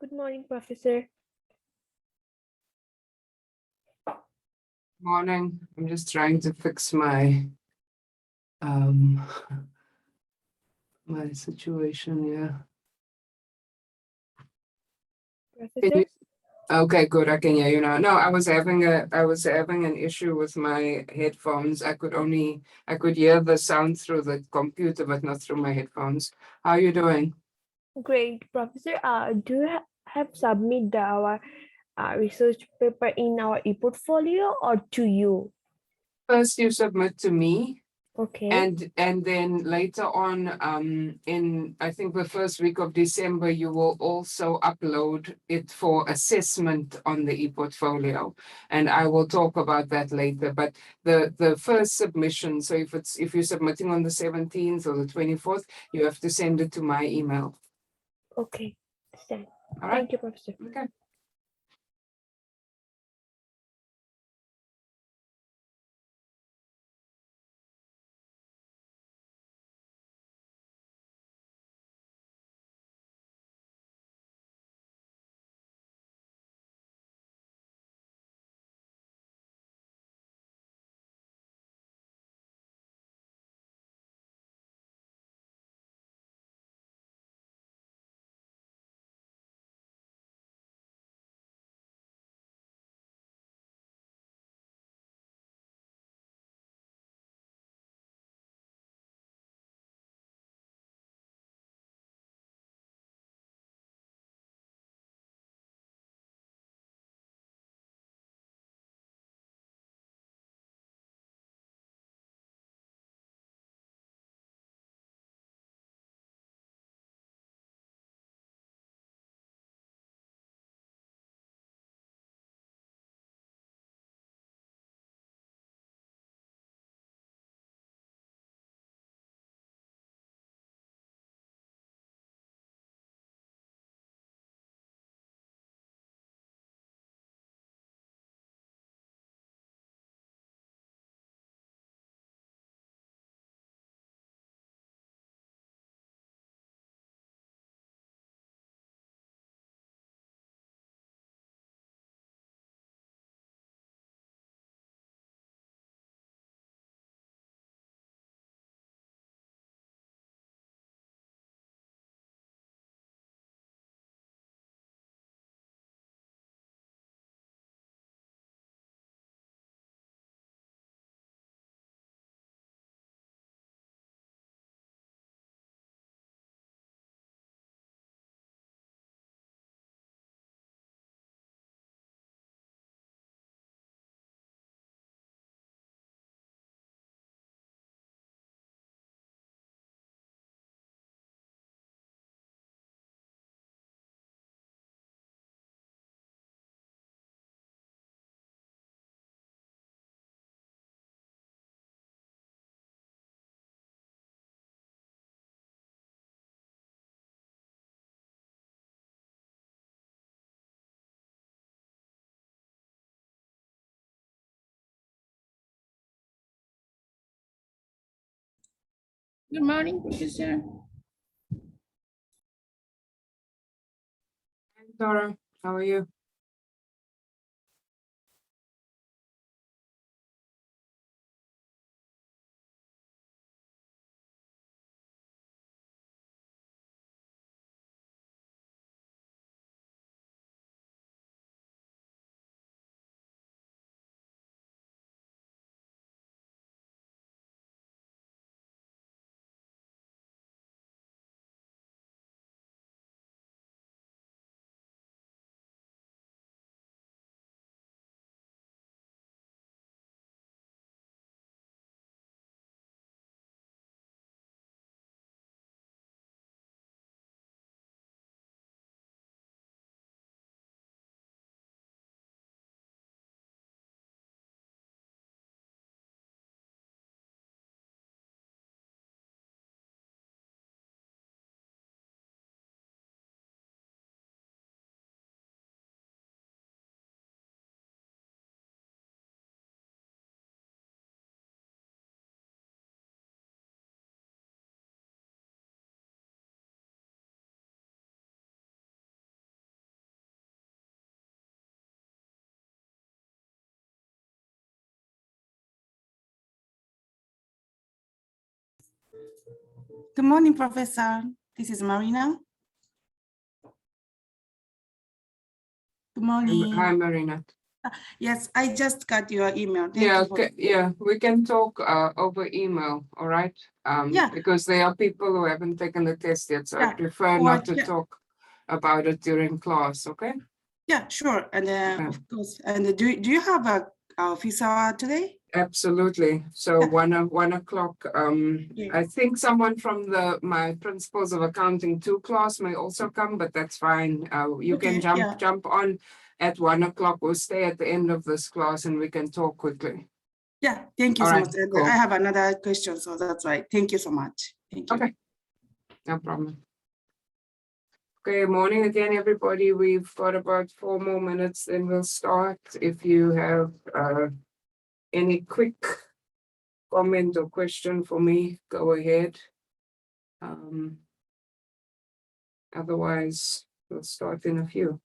Good morning, Professor. Morning. I'm just trying to fix my um my situation here. Professor? Okay, good. I can hear you now. No, I was having an issue with my headphones. I could hear the sound through the computer, but not through my headphones. How are you doing? Great, Professor. Do you have submit our research paper in our e-portfolio or to you? First, you submit to me, Okay. and then later on, in I think the first week of December, you will also upload it for assessment on the e-portfolio, and I will talk about that later. But the first submission, so if you're submitting on the 17th or the 24th, you have to send it to my email. Okay. Understand. All right. Thank you, Professor. Okay. Good morning, Professor. Hi, Dora, how are you? Good morning, Professor. This is Marina. Good morning. Hi, Marina. Yes, I just got your email. Thank Yeah, you for yeah, we can talk over email, all right? Yeah. Because there are people who haven't taken the test yet, so I Yeah, prefer or- not to yeah. talk about it during class, okay? Yeah, sure. And Okay. of course. And do you have a office hour today? Absolutely. So Yeah. 1 o'clock. Yeah. I think someone from my principles of accounting 2 class may also come, but that's fine. You can Okay, yeah. jump on at 1 o'clock. We'll stay at the end of this class and we can talk quickly. Yeah, thank you All so right, much. And cool. I have another question, so that's why. Thank you so much. Thank you. Okay. No problem. Okay, morning again, everybody. We've got about 4 more minutes, then we'll start. If you have any quick comment or question for me, go ahead. Otherwise, we'll start in a few.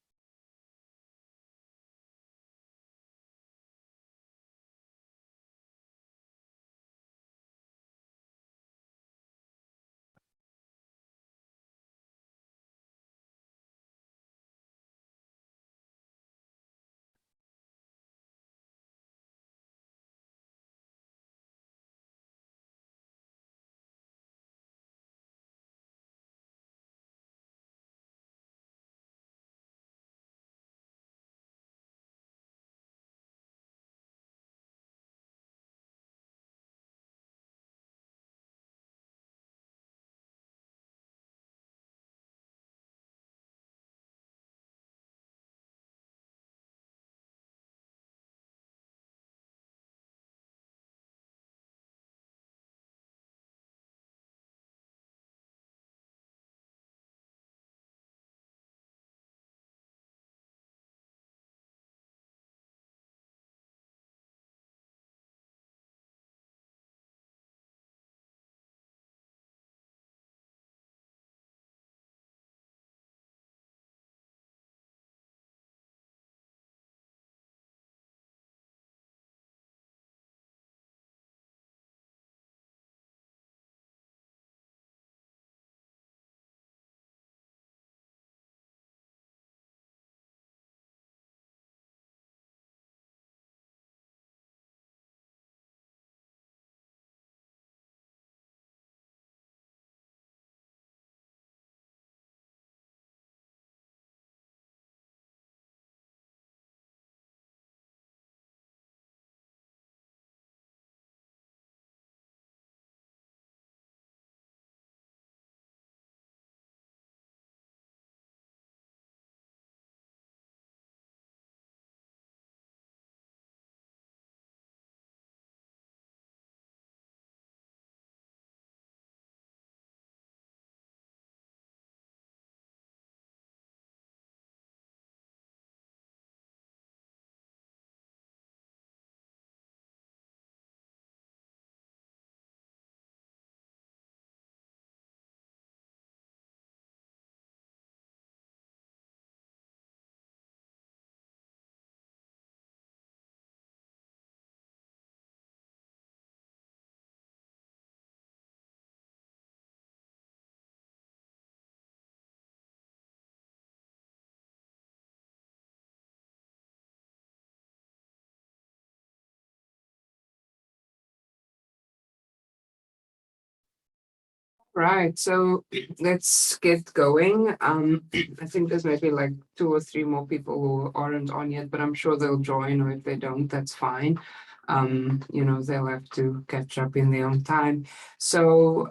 Right, so let's get going. I think there's maybe like 2 or 3 more people who aren't on yet, but I'm sure they'll join, or if they don't, that's fine. They'll have to catch up in their own time. So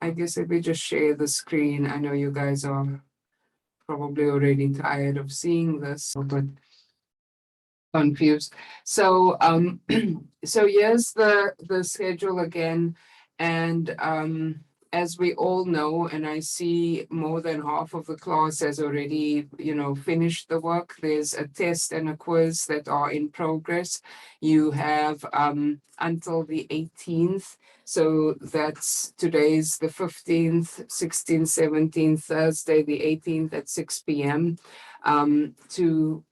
I guess if we just share the screen, I know you guys are probably already tired of seeing this, but confused. So so here's the schedule again, and as we all know, and I see more than half of the class has already finished the work. There's a test and a quiz that are in progress. You have until the 18th, so that's today's the 15th, 16th, 17th, Thursday the 18th at 6 p.m. To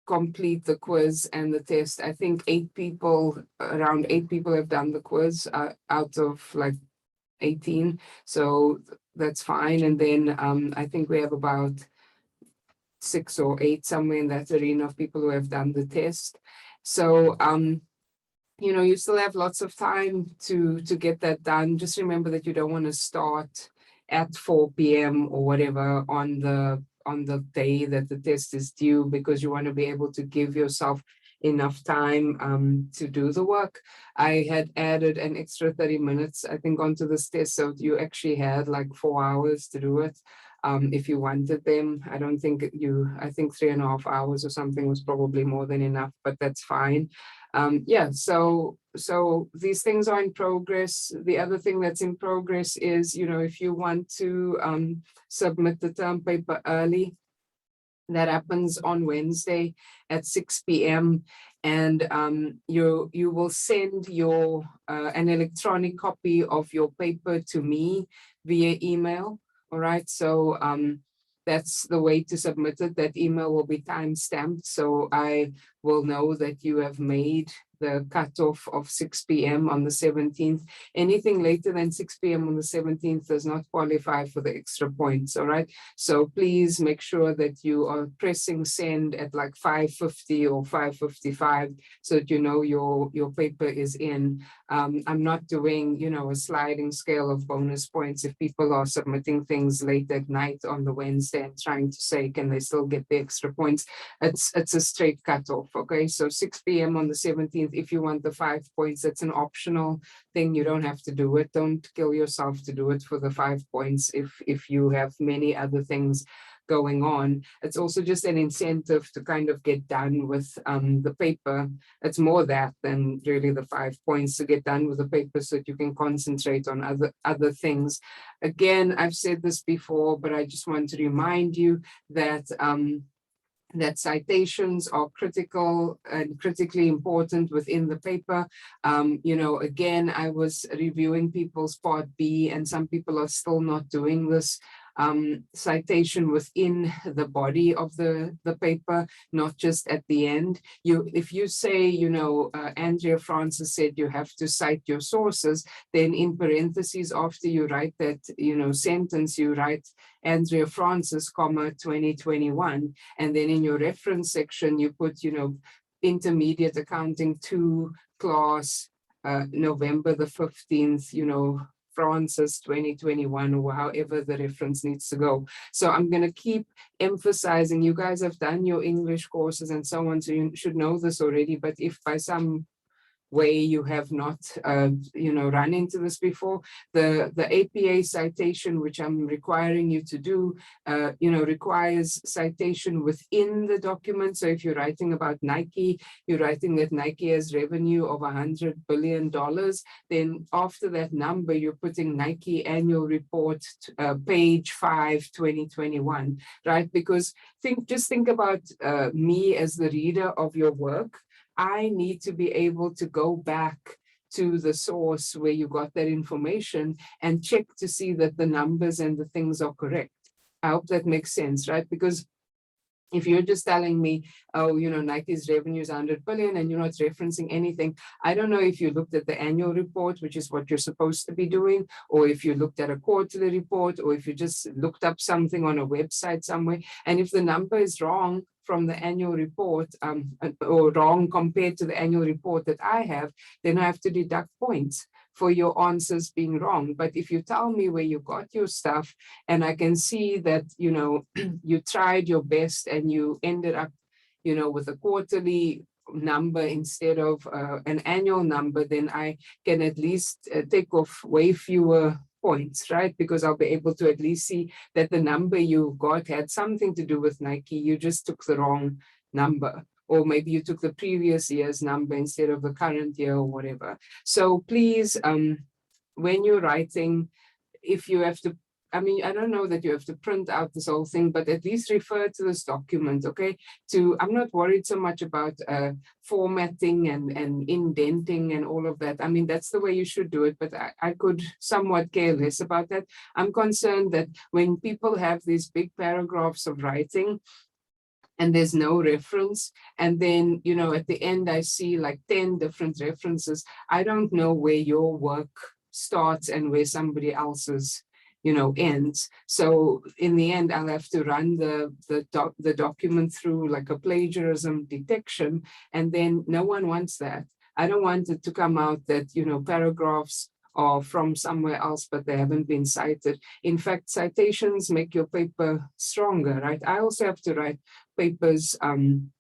complete the quiz and the test. I think around eight people have done the quiz out of like 18. So that's fine. And then I think we have about 6 or 8 somewhere in that arena of people who have done the test. So you know, you still have lots of time to get that done. Just remember that you don't want to start at 4 p.m. or whatever on the day that the test is due, because you want to be able to give yourself enough time to do the work. I had added an extra 30 minutes, I think, onto this test, so you actually had like 4 hours to do it. If you wanted them, I think 3.5 hours or something was probably more than enough, but that's fine. Yeah, so these things are in progress. The other thing that's in progress is, you know, if you want to submit the term paper early, that happens on Wednesday at 6 p.m. and you will send your an electronic copy of your paper to me via email. All right, so that's the way to submit it. That email will be time-stamped, so I will know that you have made the cutoff of 6 p.m. on the 17th. Anything later than 6 p.m. on the 17th does not qualify for the extra points, all right? So please make sure that you are pressing send at like 5:50 or 5:55 so that you know your paper is in. I'm not doing, you know, a sliding scale of bonus points if people are submitting things late at night on the Wednesday and trying to say, can they still get the extra points? It's a straight cutoff, okay? So 6 p.m. on the 17th, if you want the 5 points, that's an optional thing. You don't have to do it. Don't kill yourself to do it for the 5 points if you have many other things going on. It's also just an incentive to kind of get done with the paper. It's more that than really the 5 points, to get done with the paper so that you can concentrate on other things. Again, I've said this before, but I just want to remind you that that citations are critical and critically important within the paper. You know, again, I was reviewing people's Part B, and some people are still not doing this citation within the body of the paper, not just at the end. If you say, you know, Andrea Francis said you have to cite your sources, then in parentheses after you write that, you know, sentence, you write Andrea Francis, comma, 2021, and then in your reference section you put, you know, intermediate accounting 2 class November the 15th, you know, Francis 2021, or however the reference needs to go. So I'm going to keep emphasizing, you guys have done your English courses and so on, so you should know this already, but if by some way you have not you know, run into this before, the APA citation, which I'm requiring you to do, you know, requires citation within the document. So if you're writing about Nike, you're writing that Nike has revenue of $100 billion, then after that number you're putting Nike annual report page 5 2021, right? Because just think about me as the reader of your work. I need to be able to go back to the source where you got that information and check to see that the numbers and the things are correct. I hope that makes sense, right? Because if you're just telling me, oh, you know, Nike's revenue is 100 billion and you're not referencing anything, I don't know if you looked at the annual report, which is what you're supposed to be doing, or if you looked at a quarterly report, or if you just looked up something on a website somewhere. And if the number is wrong from the annual report, or wrong compared to the annual report that I have, then I have to deduct points for your answers being wrong. But if you tell me where you got your stuff and I can see that, you know, you tried your best and you ended up, you know, with a quarterly number instead of an annual number, then I can at least take off way fewer points, right? Because I'll be able to at least see that the number you got had something to do with Nike. You just took the wrong number. Or maybe you took the previous year's number instead of the current year or whatever. So please, when you're writing, if you have to, I mean, I don't know that you have to print out this whole thing, but at least refer to this document, okay? I'm not worried so much about formatting and indenting and all of that. I mean, that's the way you should do it, but I could somewhat care less about that. I'm concerned that when people have these big paragraphs of writing, and there's no reference, and then, you know, at the end I see like 10 different references, I don't know where your work starts and where somebody else's, ends. So in the end, I'll have to run the document through like a plagiarism detection, and then no one wants that. I don't want it to come out that, paragraphs are from somewhere else, but they haven't been cited. In fact, citations make your paper stronger, right? I also have to write papers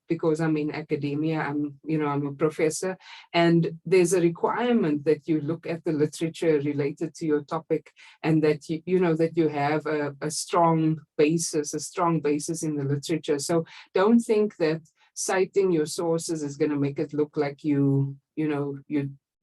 because I'm in academia, I'm a professor, and there's a requirement that you look at the literature related to your topic, and that that you have a strong basis in the literature. So don't think that citing your sources is going to make it look like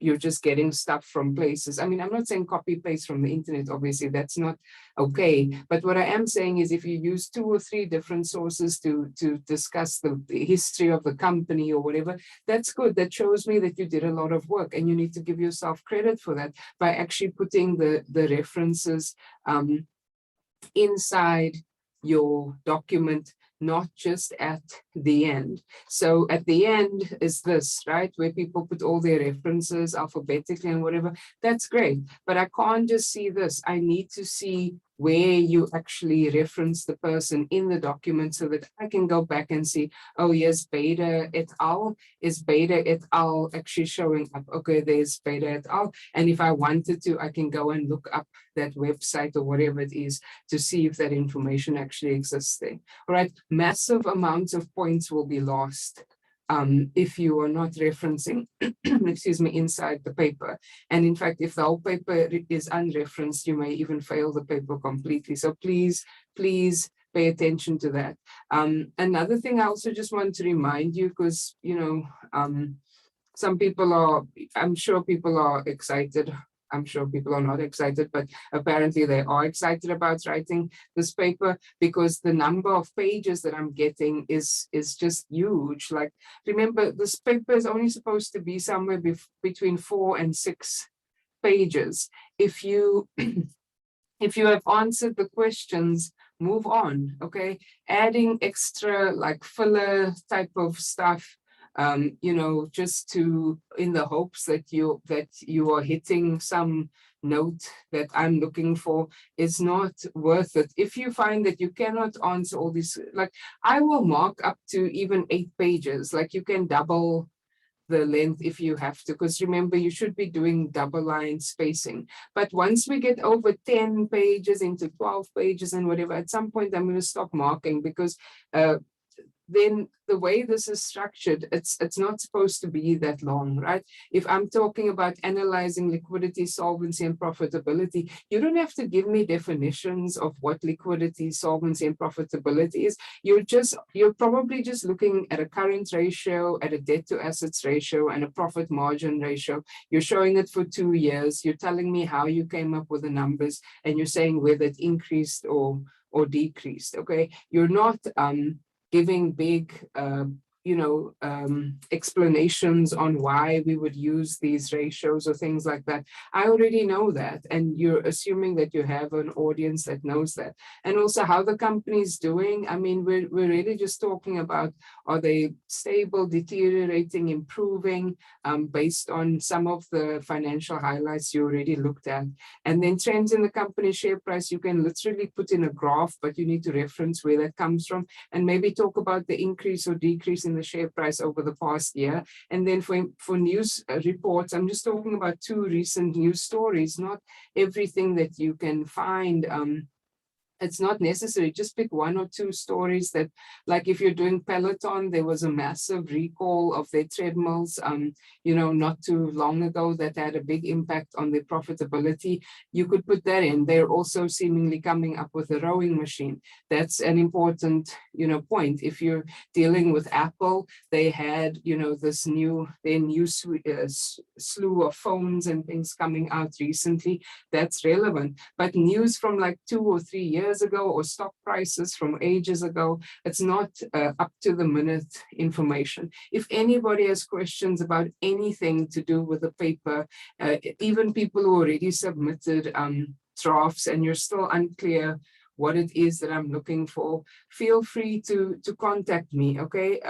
you're just getting stuff from places. I mean, I'm not saying copy paste from the internet, obviously that's not okay. But what I am saying is if you use 2 or 3 different sources to discuss the history of the company or whatever, that's good. That shows me that you did a lot of work, and you need to give yourself credit for that by actually putting the references inside your document, not just at the end. So at the end is this, right, where people put all their references alphabetically and whatever. That's great, but I can't just see this. I need to see where you actually reference the person in the document so that I can go back and see, oh yes, Beta et al. Is Beta et al. Actually showing up? Okay, there's Beta et al. And if I wanted to, I can go and look up that website or whatever it is to see if that information actually exists there. All right, massive amounts of points will be lost if you are not referencing, excuse me, inside the paper. And in fact, if the whole paper is unreferenced, you may even fail the paper completely. So please pay attention to that. Another thing I also just want to remind you, because, some people are, I'm sure people are excited. I'm sure people are not excited, but apparently they are excited about writing this paper because the number of pages that I'm getting is just huge. Like, remember, this paper is only supposed to be somewhere between 4 and 6 pages. If you if you have answered the questions, move on, okay? Adding extra like filler type of stuff, just in the hopes that you are hitting some note that I'm looking for is not worth it. If you find that you cannot answer all these, like I will mark up to even 8 pages, like you can double the length if you have to, because remember, you should be doing double line spacing. But once we get over 10 pages into 12 pages and whatever, at some point I'm going to stop marking, because then the way this is structured, it's not supposed to be that long, right? If I'm talking about analyzing liquidity, solvency, and profitability, you don't have to give me definitions of what liquidity, solvency, and profitability is. You're probably just looking at a current ratio, at a debt to assets ratio, and a profit margin ratio. You're showing it for 2 years. You're telling me how you came up with the numbers, and you're saying whether it increased or decreased, okay? You're not giving big, explanations on why we would use these ratios or things like that. I already know that, and you're assuming that you have an audience that knows that. And also how the company's doing. I mean, we're really just talking about, are they stable, deteriorating, improving, based on some of the financial highlights you already looked at. And then trends in the company share price, you can literally put in a graph, but you need to reference where that comes from, and maybe talk about the increase or decrease in the share price over the past year. And then for news reports, I'm just talking about 2 recent news stories, not everything that you can find. It's not necessary. Just pick 1 or 2 stories that, like if you're doing Peloton, there was a massive recall of their treadmills, not too long ago, that had a big impact on their profitability. You could put that in. They're also seemingly coming up with a rowing machine. That's an important, point. If you're dealing with Apple, they had, their new slew of phones and things coming out recently. That's relevant. But news from like 2 or 3 years ago, or stock prices from ages ago, it's not up to the minute information. If anybody has questions about anything to do with the paper, even people who already submitted drafts and you're still unclear what it is that I'm looking for, feel free to contact me, okay?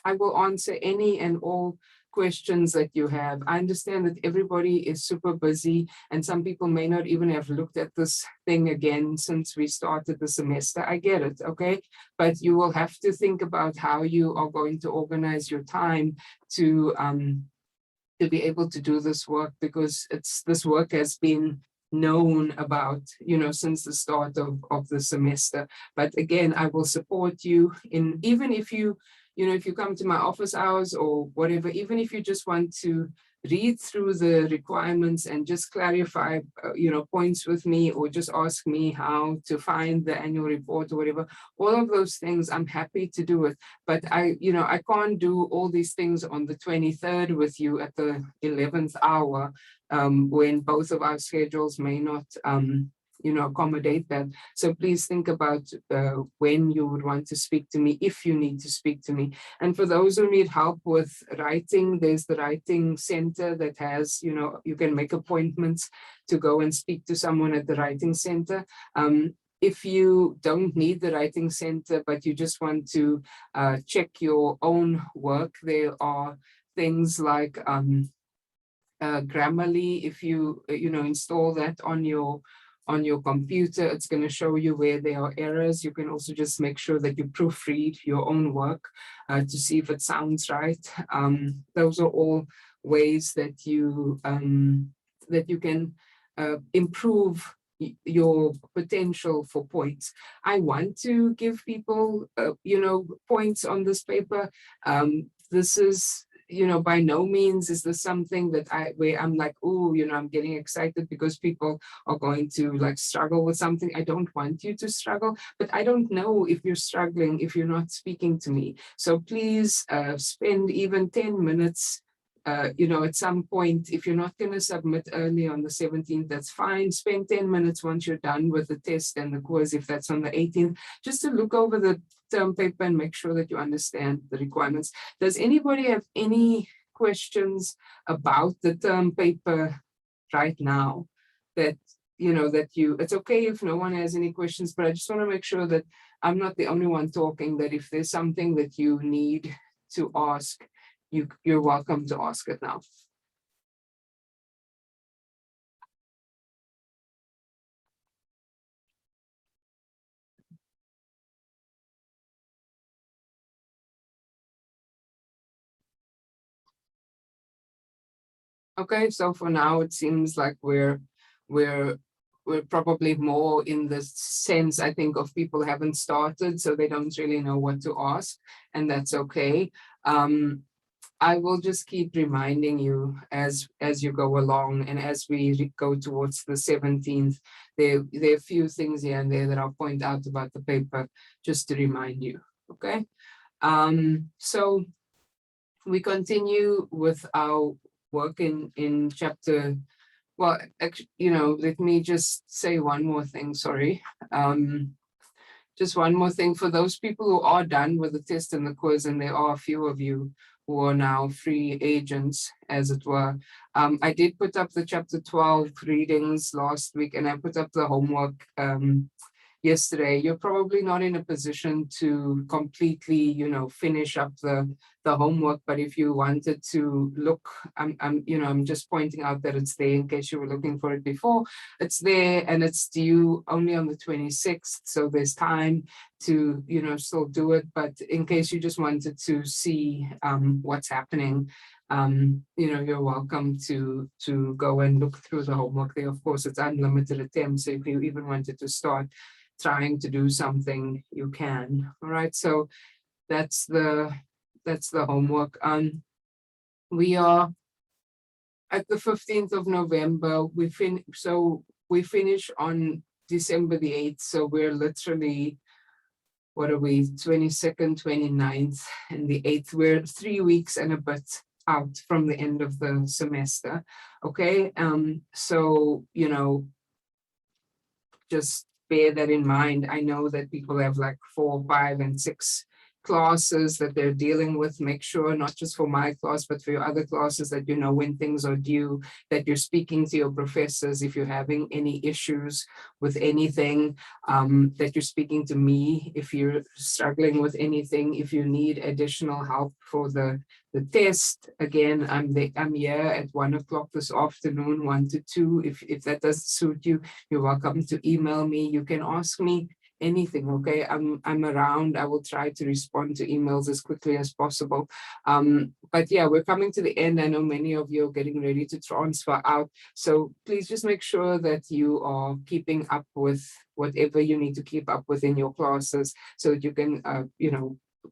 I will answer any and all questions that you have. I understand that everybody is super busy and some people may not even have looked at this thing again since we started the semester. I get it, okay? But you will have to think about how you are going to organize your time to be able to do this work, because this work has been known about, since the start of the semester. But again, I will support you in, even if you come to my office hours or whatever, even if you just want to read through the requirements and just clarify, points with me, or just ask me how to find the annual report or whatever, all of those things, I'm happy to do it. But I can't do all these things on the 23rd with you at the 11th hour, when both of our schedules may not, accommodate that. So please think about when you would want to speak to me, if you need to speak to me. And for those who need help with writing, there's the writing center that has, you can make appointments to go and speak to someone at the writing center. If you don't need the writing center, but you just want to check your own work, there are things like Grammarly. If you install that on your computer, it's going to show you where there are errors. You can also just make sure that you proofread your own work to see if it sounds right. Those are all ways that you can improve your potential for points. I want to give people, points on this paper. This is, by no means is this something that where I'm like, oh, I'm getting excited because people are going to like struggle with something. I don't want you to struggle, but I don't know if you're struggling if you're not speaking to me. So please spend even 10 minutes, at some point. If you're not going to submit early on the 17th, that's fine. Spend 10 minutes once you're done with the test and the quiz, if that's on the 18th, just to look over the term paper and make sure that you understand the requirements. Does anybody have any questions about the term paper right now? It's okay if no one has any questions, but I just want to make sure that I'm not the only one talking, that if there's something that you need to ask, you're welcome to ask it now. Okay, so for now, it seems like we're probably more in the sense, I think, of people haven't started, so they don't really know what to ask, and that's okay. I will just keep reminding you as you go along, and as we go towards the 17th, there are a few things here and there that I'll point out about the paper just to remind you, okay? So we continue with our work in chapter, well, actually, let me just say one more thing, sorry. Just one more thing for those people who are done with the test and the quiz, and there are a few of you who are now free agents, as it were. I did put up the chapter 12 readings last week, and I put up the homework yesterday. You're probably not in a position to completely, finish up the homework, but if you wanted to look, I'm just pointing out that it's there in case you were looking for it before. It's there, and it's due only on the 26th, so there's time to, still do it. But in case you just wanted to see what's happening, you're welcome to go and look through the homework there. Of course, it's unlimited attempts, so if you even wanted to start trying to do something, you can. All right, so that's the homework. We are at the 15th of November. We finish on December the 8th, so we're literally, what are we, 22nd, 29th, and the 8th. We're 3 weeks and a bit out from the end of the semester. Okay, so just bear that in mind. I know that people have like 4, 5, and 6 classes that they're dealing with, make sure not just for my class, but for your other classes that you know when things are due, that you're speaking to your professors if you're having any issues with anything, that you're speaking to me if you're struggling with anything, if you need additional help for the test. Again, I'm here at 1 o'clock this afternoon, 1 to 2. If that doesn't suit you, you're welcome to email me. You can ask me anything. Okay, I'm around. I will try to respond to emails as quickly as possible. But yeah, we're coming to the end. I know many of you are getting ready to transfer out, so please just make sure that you are keeping up with whatever you need to keep up with in your classes, so that you can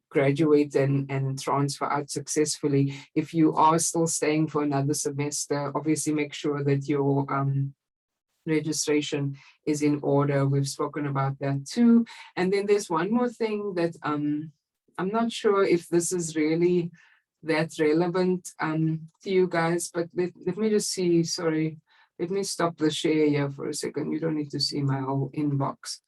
graduate and transfer out successfully. If you are still staying for another semester, obviously make sure that your registration is in order. We've spoken about that too. And then there's one more thing that I'm not sure if this is really that relevant to you guys, but let me just see. Sorry, let me stop the share here for a second. You don't need to see my whole inbox.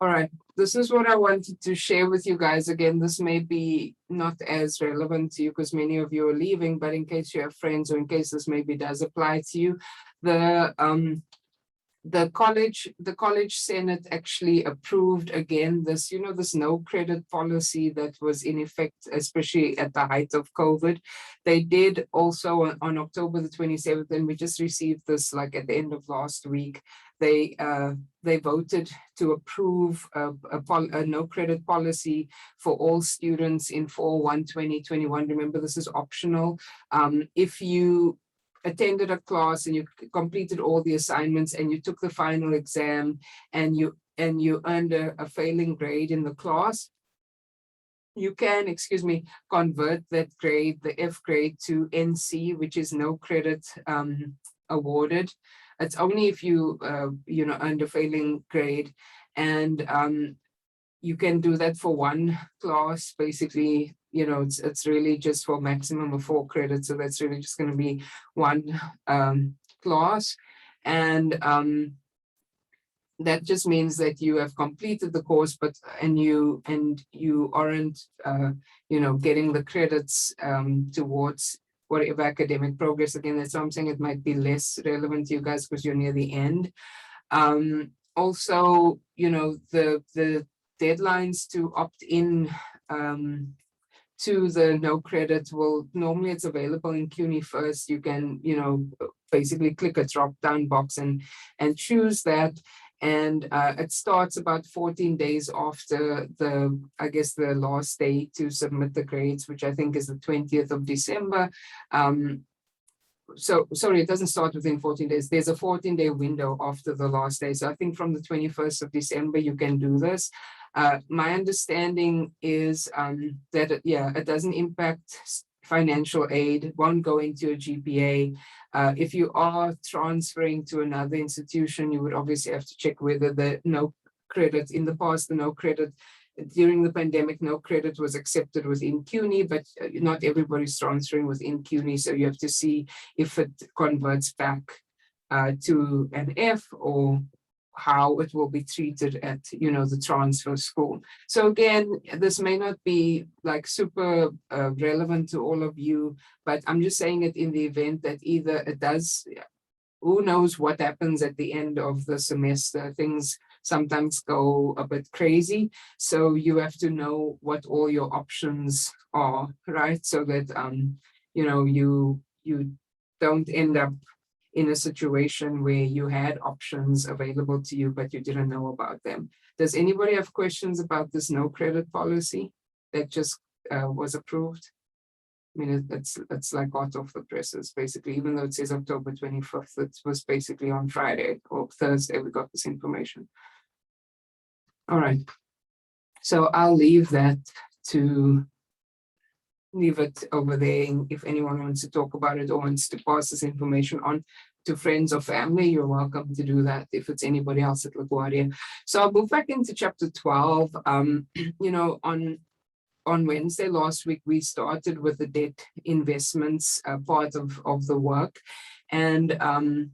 All right, this is what I wanted to share with you guys. Again, this may be not as relevant to you because many of you are leaving, but in case you have friends or in case this maybe does apply to you, the college senate actually approved again this, this no credit policy that was in effect, especially at the height of COVID. They did also on October the 27th, and we just received this like at the end of last week. They voted to approve a no credit policy for all students in fall 1/2021. Remember, this is optional. If you attended a class and you completed all the assignments and you took the final exam and you earned a failing grade in the class, you can, convert that grade, the F grade, to NC, which is no credit awarded. It's only if you earned a failing grade, and you can do that for one class. Basically, it's really just for a maximum of 4 credits. So that's really just going to be one class. And that just means that you have completed the course, and you aren't, getting the credits towards whatever academic progress. Again, that's what I'm saying. It might be less relevant to you guys because you're near the end. Also, the deadlines to opt in to the no credit will normally, it's available in CUNY first. You can, basically click a drop down box and choose that. And it starts about 14 days after the last day to submit the grades, which I think is the 20th of December. So sorry, it doesn't start within 14 days. There's a 14-day window after the last day. So I think from the 21st of December, you can do this. My understanding is that, it doesn't impact financial aid, won't go into your GPA. If you are transferring to another institution, you would obviously have to check whether the no credit, in the past, the no credit, during the pandemic, no credit was accepted within CUNY, but not everybody's transferring within CUNY. So you have to see if it converts back to an F, or how it will be treated at, the transfer school. So again, this may not be like super relevant to all of you, but I'm just saying it in the event that either it does, who knows what happens at the end of the semester. Things sometimes go a bit crazy. So you have to know what all your options are, right? So that, you don't end up in a situation where you had options available to you, but you didn't know about them. Does anybody have questions about this no credit policy that just was approved? I mean, it's like hot off the presses, basically, even though it says October 25th, it was basically on Friday or Thursday we got this information. All right, so I'll leave it over there if anyone wants to talk about it or wants to pass this information on. to friends or family, you're welcome to do that if it's anybody else at LaGuardia. So I'll move back into chapter 12. You know, on Wednesday last week, we started with the debt investments part of the work. And,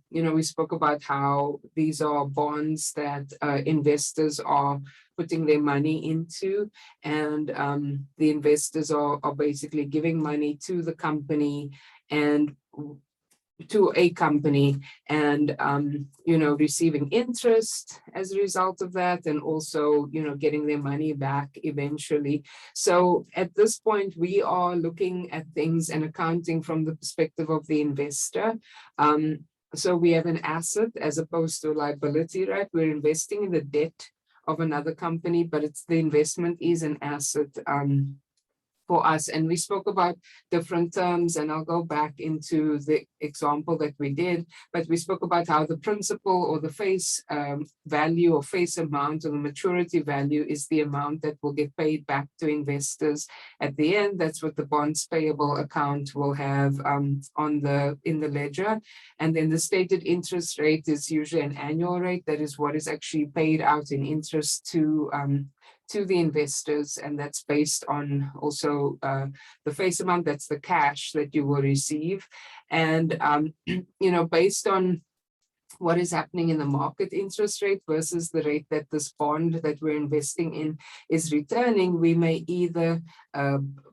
you know, we spoke about how these are bonds that investors are putting their money into, and the investors are basically giving money to the company and to a company, and you know, receiving interest as a result of that, and also, you know, getting their money back eventually. So at this point, we are looking at things and accounting from the perspective of the investor. So we have an asset as opposed to a liability, right? We're investing in the debt of another company, but it's the investment is an asset for us. And we spoke about different terms, and I'll go back into the example that we did, but we spoke about how the principal or the face value or face amount or the maturity value is the amount that will get paid back to investors at the end. That's what the bonds payable account will have in the ledger. And then the stated interest rate is usually an annual rate. That is what is actually paid out in interest to the investors, and that's based on also the face amount, that's the cash that you will receive. And you know, based on what is happening in the market interest rate versus the rate that this bond that we're investing in is returning, we may either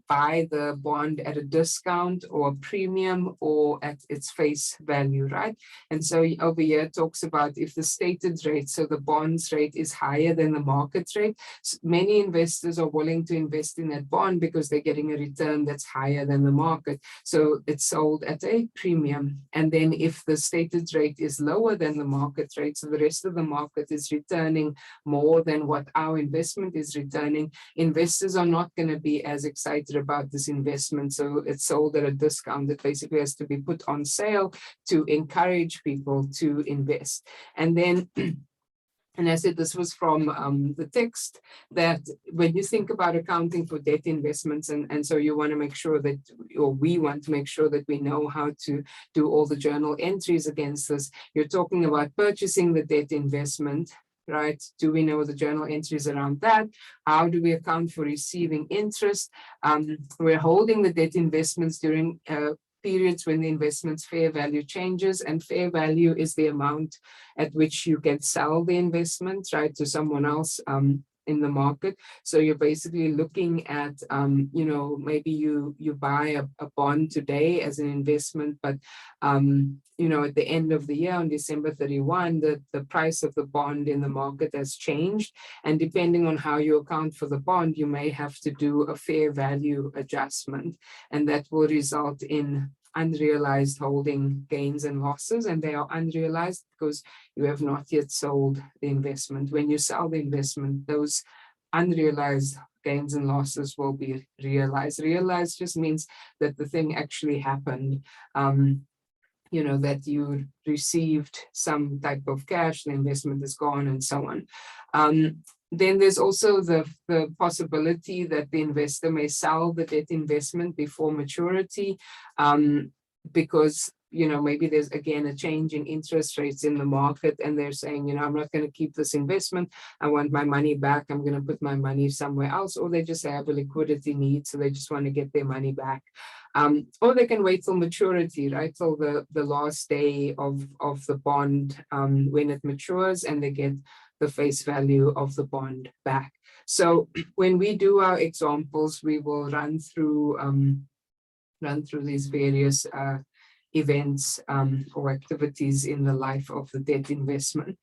buy the bond at a discount or a premium or at its face value, right? And so over here it talks about if the stated rate, so the bonds rate, is higher than the market rate, many investors are willing to invest in that bond because they're getting a return that's higher than the market. So it's sold at a premium. And then if the stated rate is lower than the market rate, so the rest of the market is returning more than what our investment is returning, investors are not going to be as excited about this investment. So it's sold at a discount. It basically has to be put on sale to encourage people to invest. And then and I said this was from the text, that when you think about accounting for debt investments, and so you want to make sure that, or we want to make sure that we know how to do all the journal entries against this. You're talking about purchasing the debt investment, right? Do we know the journal entries around that? How do we account for receiving interest? We're holding the debt investments during periods when the investment's fair value changes, and fair value is the amount at which you can sell the investment, right, to someone else in the market. So you're basically looking at, you know, maybe you buy a bond today as an investment, but you know, at the end of the year on December 31, the price of the bond in the market has changed. And depending on how you account for the bond, you may have to do a fair value adjustment. And that will result in unrealized holding gains and losses. And they are unrealized because you have not yet sold the investment. When you sell the investment, those unrealized gains and losses will be realized. Realized just means that the thing actually happened. You know, that you received some type of cash, the investment is gone, and so on. Then there's also the possibility that the investor may sell the debt investment before maturity, because, you know, maybe there's again a change in interest rates in the market, and they're saying, you know, I'm not going to keep this investment. I want my money back. I'm going to put my money somewhere else. Or they just have a liquidity need, so they just want to get their money back. Or they can wait till maturity, right? Till the last day of the bond when it matures, and they get the face value of the bond back. So when we do our examples, we will run through these various events or activities in the life of the debt investment.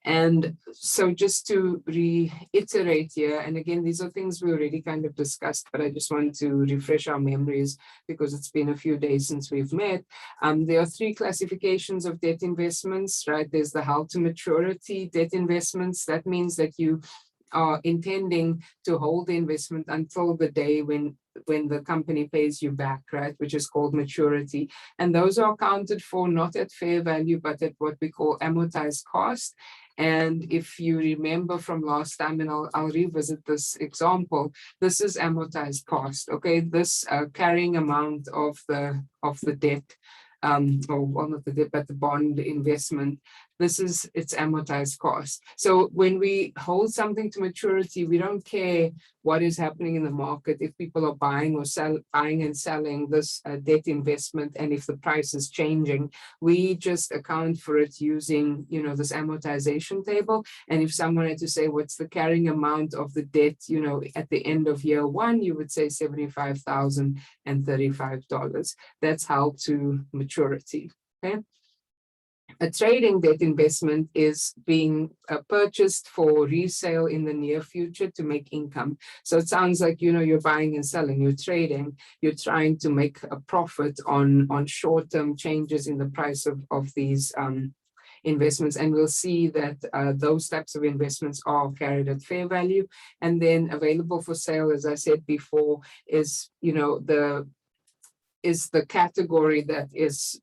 And so just to reiterate here, and again, these are things we already kind of discussed, but I just want to refresh our memories because it's been a few days since we've met. There are three classifications of debt investments, right? There's the held to maturity debt investments. That means that you are intending to hold the investment until the day when the company pays you back, right, which is called maturity. And those are accounted for not at fair value, but at what we call amortized cost. And if you remember from last time, and I'll revisit this example, this is amortized cost, okay? This carrying amount of the debt or well, not the debt, but the bond investment. This is its amortized cost. So when we hold something to maturity, we don't care what is happening in the market, if people are buying and selling this debt investment, and if the price is changing. We just account for it using, this amortization table. And if someone had to say, what's the carrying amount of the debt, at the end of year one, you would say $75,035. That's held to maturity. Okay. A trading debt investment is being purchased for resale in the near future to make income. So it sounds like, you're buying and selling, you're trading, you're trying to make a profit on short-term changes in the price of these investments. And we'll see that those types of investments are carried at fair value. And then available for sale, as I said before, is, the category that is,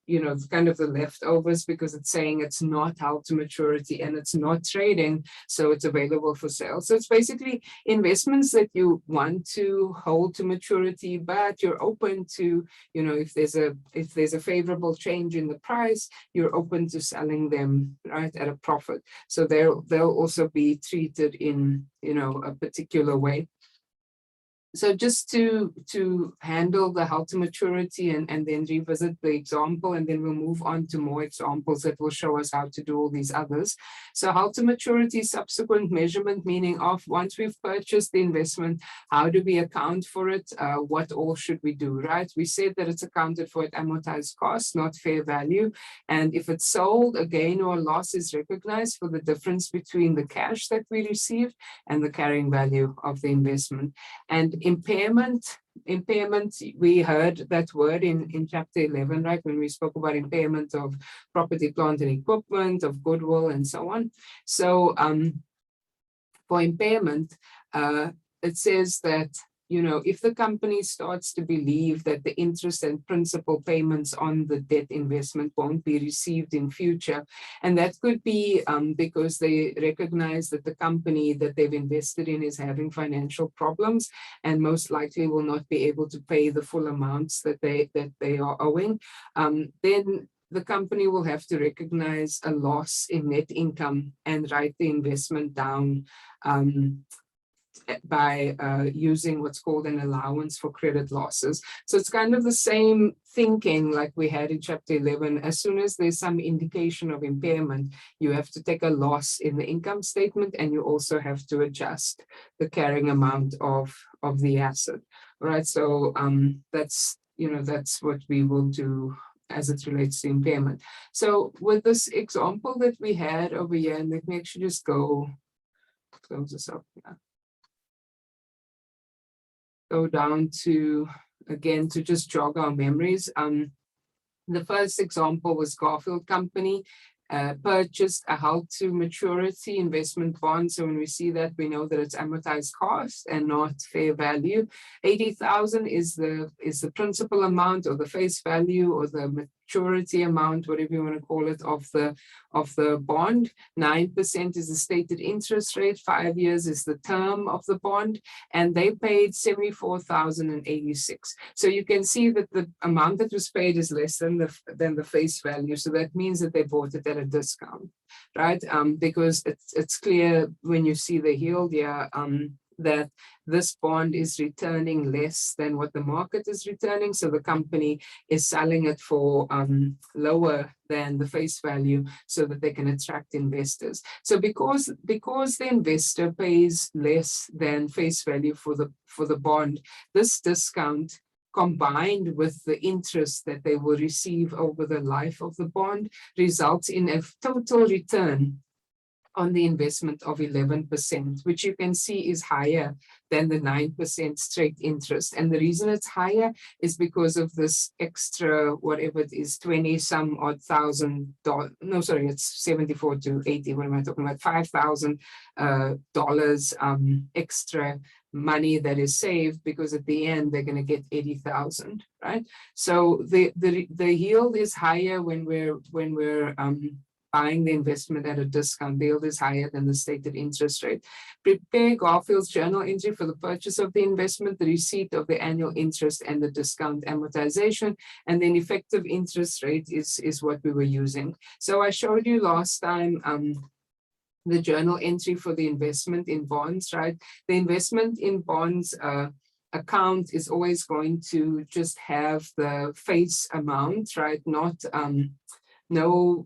kind of the leftovers, because it's saying it's not held to maturity and it's not trading, so it's available for sale. So it's basically investments that you want to hold to maturity, but you're open to, if there's a favorable change in the price, you're open to selling them, right, at a profit. So they'll also be treated in, a particular way. So just to handle the held to maturity and then revisit the example, and then we'll move on to more examples that will show us how to do all these others. So held to maturity subsequent measurement, meaning of once we've purchased the investment, how do we account for it? What all should we do, right? We said that it's accounted for at amortized cost, not fair value. And if it's sold, a gain or a loss is recognized for the difference between the cash that we received and the carrying value of the investment. And impairment, we heard that word in chapter 11, right, when we spoke about impairment of property, plant and equipment, of goodwill and so on. So for impairment, it says that, if the company starts to believe that the interest and principal payments on the debt investment won't be received in future, and that could be because they recognize that the company that they've invested in is having financial problems and most likely will not be able to pay the full amounts that they are owing, then the company will have to recognize a loss in net income and write the investment down by using what's called an allowance for credit losses. So it's kind of the same thinking like we had in chapter 11. As soon as there's some indication of impairment, you have to take a loss in the income statement, and you also have to adjust the carrying amount of the asset. All right, so that's what we will do as it relates to impairment. So with this example that we had over here, and let me actually just go close this up. Yeah. Go down to, again, to just jog our memories. The first example was Garfield Company purchased a held to maturity investment bond. So when we see that, we know that it's amortized cost and not fair value. 80,000 is the principal amount, or the face value, or the maturity amount, whatever you want to call it, of the bond. 9% is the stated interest rate. 5 years is the term of the bond, and they paid 74,086. So you can see that the amount that was paid is less than the face value. So that means that they bought it at a discount, right? Because it's clear when you see the yield here that this bond is returning less than what the market is returning. So the company is selling it for lower than the face value so that they can attract investors. So because the investor pays less than face value for the bond, this discount combined with the interest that they will receive over the life of the bond results in a total return on the investment of 11%, which you can see is higher than the 9% straight interest. And the reason it's higher is because of this extra, whatever it is, 20 some odd thousand dollars. No, sorry, it's 74 to 80. What am I talking about? $5,000 extra money that is saved, because at the end they're going to get 80,000, right? So the yield is higher when we're buying the investment at a discount. The yield is higher than the stated interest rate. Prepare Garfield's journal entry for the purchase of the investment, the receipt of the annual interest and the discount amortization, and then effective interest rate is what we were using. So I showed you last time the journal entry for the investment in bonds, right? The investment in bonds account is always going to just have the face amount, right? Not no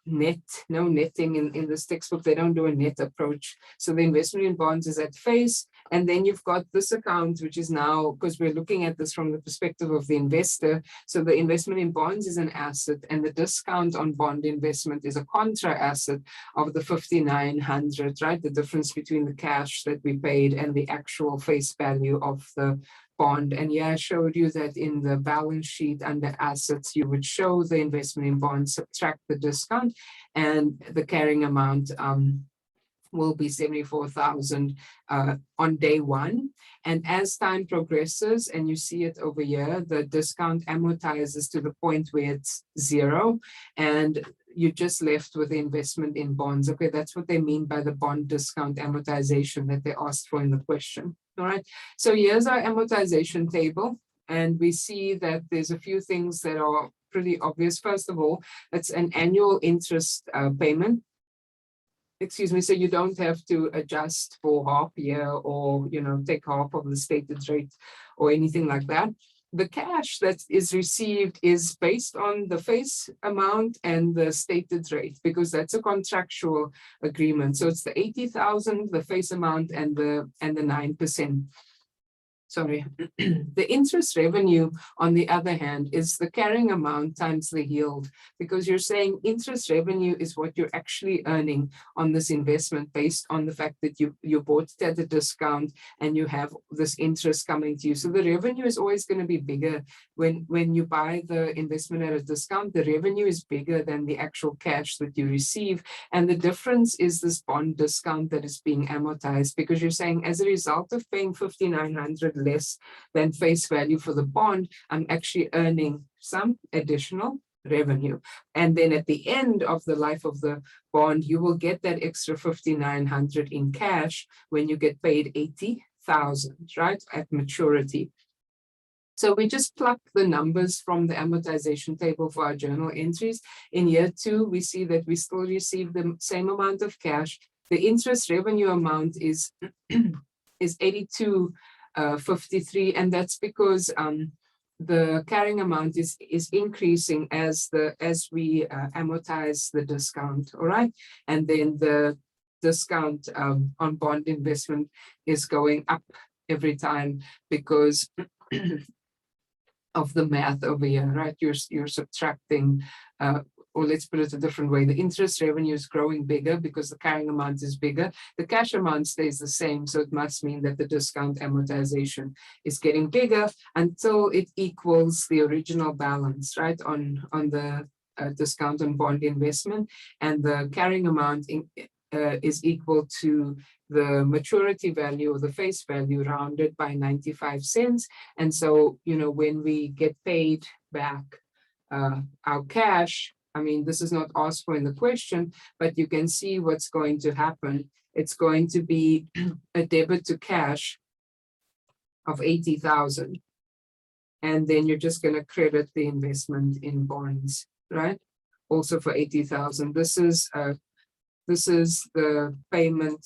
netting in this textbook. They don't do a net approach. So the investment in bonds is at face, and then you've got this account, which is now, because we're looking at this from the perspective of the investor. So the investment in bonds is an asset, and the discount on bond investment is a contra asset of the 5,900, right? The difference between the cash that we paid and the actual face value of the bond. And yeah, I showed you that in the balance sheet under assets, you would show the investment in bonds, subtract the discount, and the carrying amount will be 74,000 on day one. And as time progresses, and you see it over here, the discount amortizes to the point where it's zero, and you're just left with the investment in bonds. Okay, that's what they mean by the bond discount amortization that they asked for in the question. All right, so here's our amortization table, and we see that there's a few things that are pretty obvious. First of all, it's an annual interest payment. Excuse me, so you don't have to adjust for half year or, you know, take half of the stated rate or anything like that. The cash that is received is based on the face amount and the stated rate, because that's a contractual agreement. So it's the 80,000, the face amount, and the 9%. Sorry, the interest revenue, on the other hand, is the carrying amount times the yield, because you're saying interest revenue is what you're actually earning on this investment based on the fact that you bought it at a discount and you have this interest coming to you. So the revenue is always going to be bigger when you buy the investment at a discount. The revenue is bigger than the actual cash that you receive. And the difference is this bond discount that is being amortized, because you're saying as a result of paying 5,900 less than face value for the bond, I'm actually earning some additional revenue. And then at the end of the life of the bond, you will get that extra 5,900 in cash when you get paid 80,000, right, at maturity. So we just pluck the numbers from the amortization table for our journal entries. In year 2, we see that we still receive the same amount of cash. The interest revenue amount is 82.53, and that's because the carrying amount is increasing as we amortize the discount. All right, and then the discount on bond investment is going up every time because of the math over here, right? You're subtracting, or let's put it a different way. The interest revenue is growing bigger because the carrying amount is bigger. The cash amount stays the same, so it must mean that the discount amortization is getting bigger until it equals the original balance, right, on the discount on bond investment, and the carrying amount is equal to the maturity value or the face value rounded by 95 cents. And so, you know, when we get paid back our cash, I mean, this is not asked for in the question, but you can see what's going to happen. It's going to be a debit to cash of 80,000. And then you're just going to credit the investment in bonds, right? Also for 80,000. This is the payment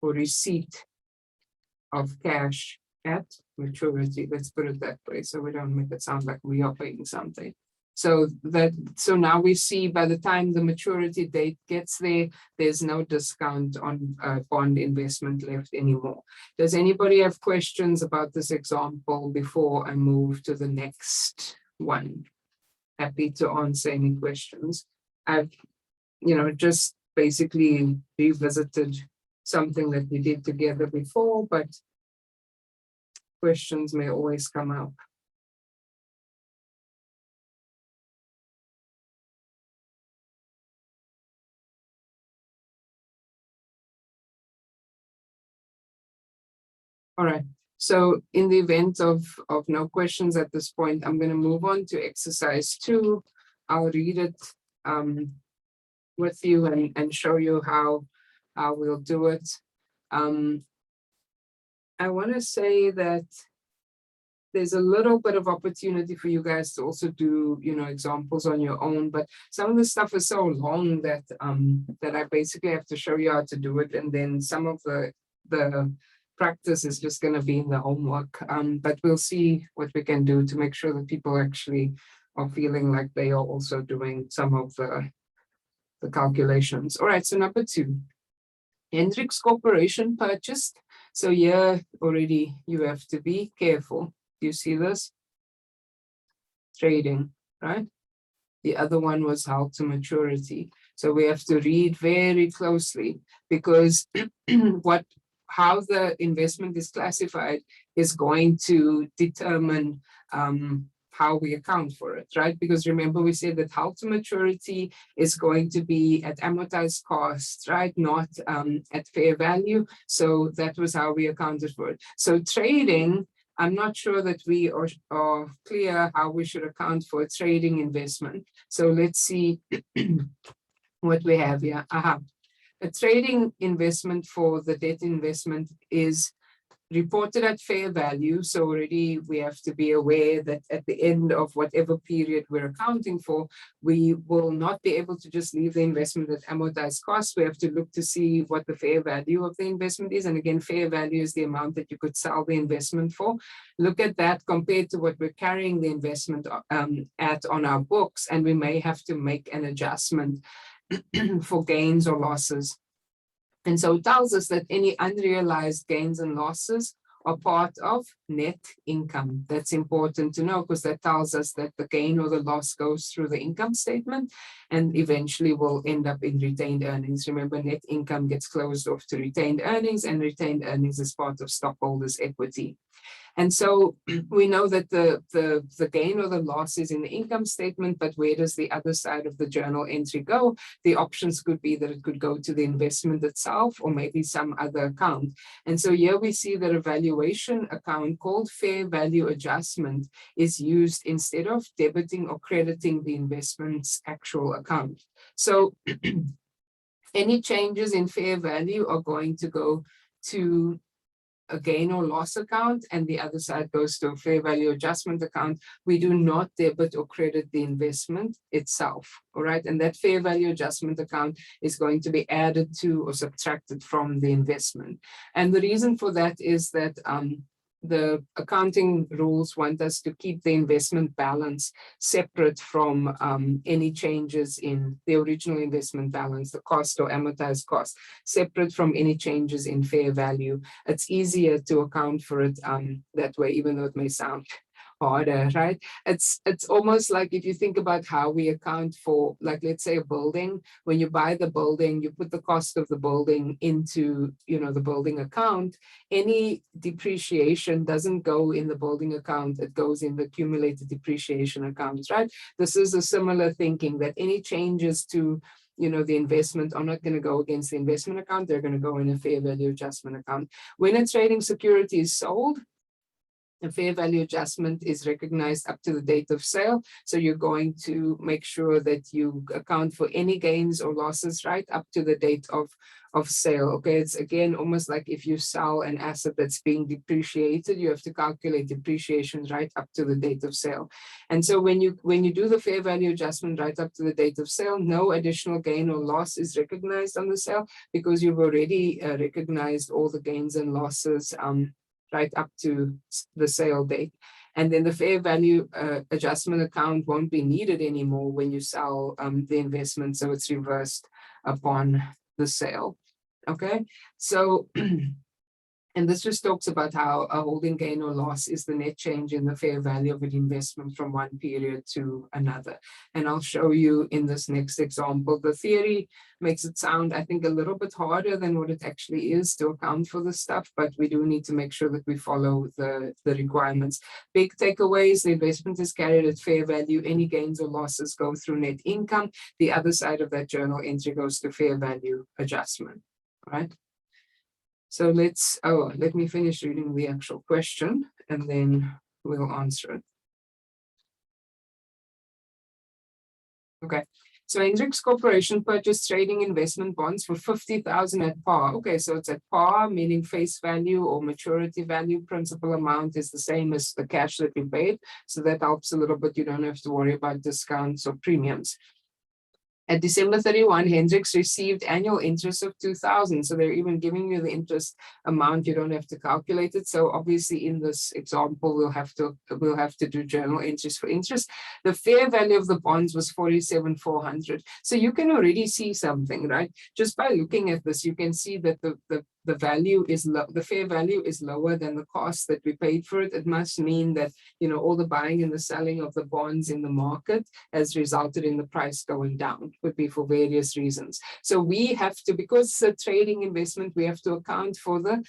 or receipt of cash at maturity. Let's put it that way, so we don't make it sound like we are paying something. So now we see by the time the maturity date gets there, there's no discount on bond investment left anymore. Does anybody have questions about this example before I move to the next one? Happy to answer any questions. I've, just basically revisited something that we did together before, but questions may always come up. All right, so in the event of no questions at this point, I'm going to move on to exercise 2. I'll read it with you and show you how we'll do it. I want to say that there's a little bit of opportunity for you guys to also do, examples on your own, but some of the stuff is so long that that I basically have to show you how to do it, and then some of the practice is just going to be in the homework. But we'll see what we can do to make sure that people actually are feeling like they are also doing some of the calculations. All right, so number 2, Hendricks Corporation purchased. So here already you have to be careful. Do you see this? Trading, right? The other one was held to maturity. So we have to read very closely, because how the investment is classified is going to determine how we account for it, right? Because remember, we said that held to maturity is going to be at amortized cost, right? Not at fair value. So that was how we accounted for it. So trading, I'm not sure that we are clear how we should account for a trading investment. So let's see what we have here. A trading investment for the debt investment is reported at fair value. So already we have to be aware that at the end of whatever period we're accounting for, we will not be able to just leave the investment at amortized cost. We have to look to see what the fair value of the investment is. And again, fair value is the amount that you could sell the investment for. Look at that compared to what we're carrying the investment at on our books, and we may have to make an adjustment for gains or losses. And so it tells us that any unrealized gains and losses are part of net income. That's important to know, because that tells us that the gain or the loss goes through the income statement and eventually will end up in retained earnings. Remember, net income gets closed off to retained earnings, and retained earnings is part of stockholders' equity. And so we know that the gain or the loss is in the income statement, but where does the other side of the journal entry go? The options could be that it could go to the investment itself, or maybe some other account. And so here we see that a valuation account called fair value adjustment is used instead of debiting or crediting the investment's actual account. So any changes in fair value are going to go to a gain or loss account, and the other side goes to a fair value adjustment account. We do not debit or credit the investment itself, all right? And that fair value adjustment account is going to be added to or subtracted from the investment. And the reason for that is that the accounting rules want us to keep the investment balance separate from any changes in the original investment balance, the cost or amortized cost, separate from any changes in fair value. It's easier to account for it that way, even though it may sound harder, right? It's almost like if you think about how we account for, like, let's say a building. When you buy the building, you put the cost of the building into, the building account. Any depreciation doesn't go in the building account, it goes in the accumulated depreciation accounts, right? This is a similar thinking, that any changes to the investment are not going to go against the investment account, they're going to go in a fair value adjustment account. When a trading security is sold, a fair value adjustment is recognized up to the date of sale. So you're going to make sure that you account for any gains or losses right up to the date of sale. Okay, it's again almost like if you sell an asset that's being depreciated, you have to calculate depreciation right up to the date of sale. And so when you do the fair value adjustment right up to the date of sale, no additional gain or loss is recognized on the sale, because you've already recognized all the gains and losses right up to the sale date. And then the fair value adjustment account won't be needed anymore when you sell the investment, so it's reversed upon the sale. Okay, so and this just talks about how a holding gain or loss is the net change in the fair value of an investment from one period to another. And I'll show you in this next example. The theory makes it sound, I think, a little bit harder than what it actually is to account for this stuff, but we do need to make sure that we follow the requirements. Big takeaways: the investment is carried at fair value. Any gains or losses go through net income. The other side of that journal entry goes to fair value adjustment, right? So let me finish reading the actual question and then we'll answer it. Okay, So Hendricks Corporation purchased trading investment bonds for 50,000 at par. Okay, so it's at par, meaning face value or maturity value, principal amount is the same as the cash that you paid. So that helps a little bit. You don't have to worry about discounts or premiums. At December 31, Hendricks received annual interest of 2,000. So they're even giving you the interest amount. You don't have to calculate it. So obviously in this example, we'll have to do journal entries for interest. The fair value of the bonds was 47,400. So you can already see something, right? Just by looking at this, you can see that the value is low, the fair value is lower than the cost that we paid for it. It must mean that, you know, all the buying and the selling of the bonds in the market has resulted in the price going down. Could be for various reasons. So we have to, because it's a trading investment, we have to account for the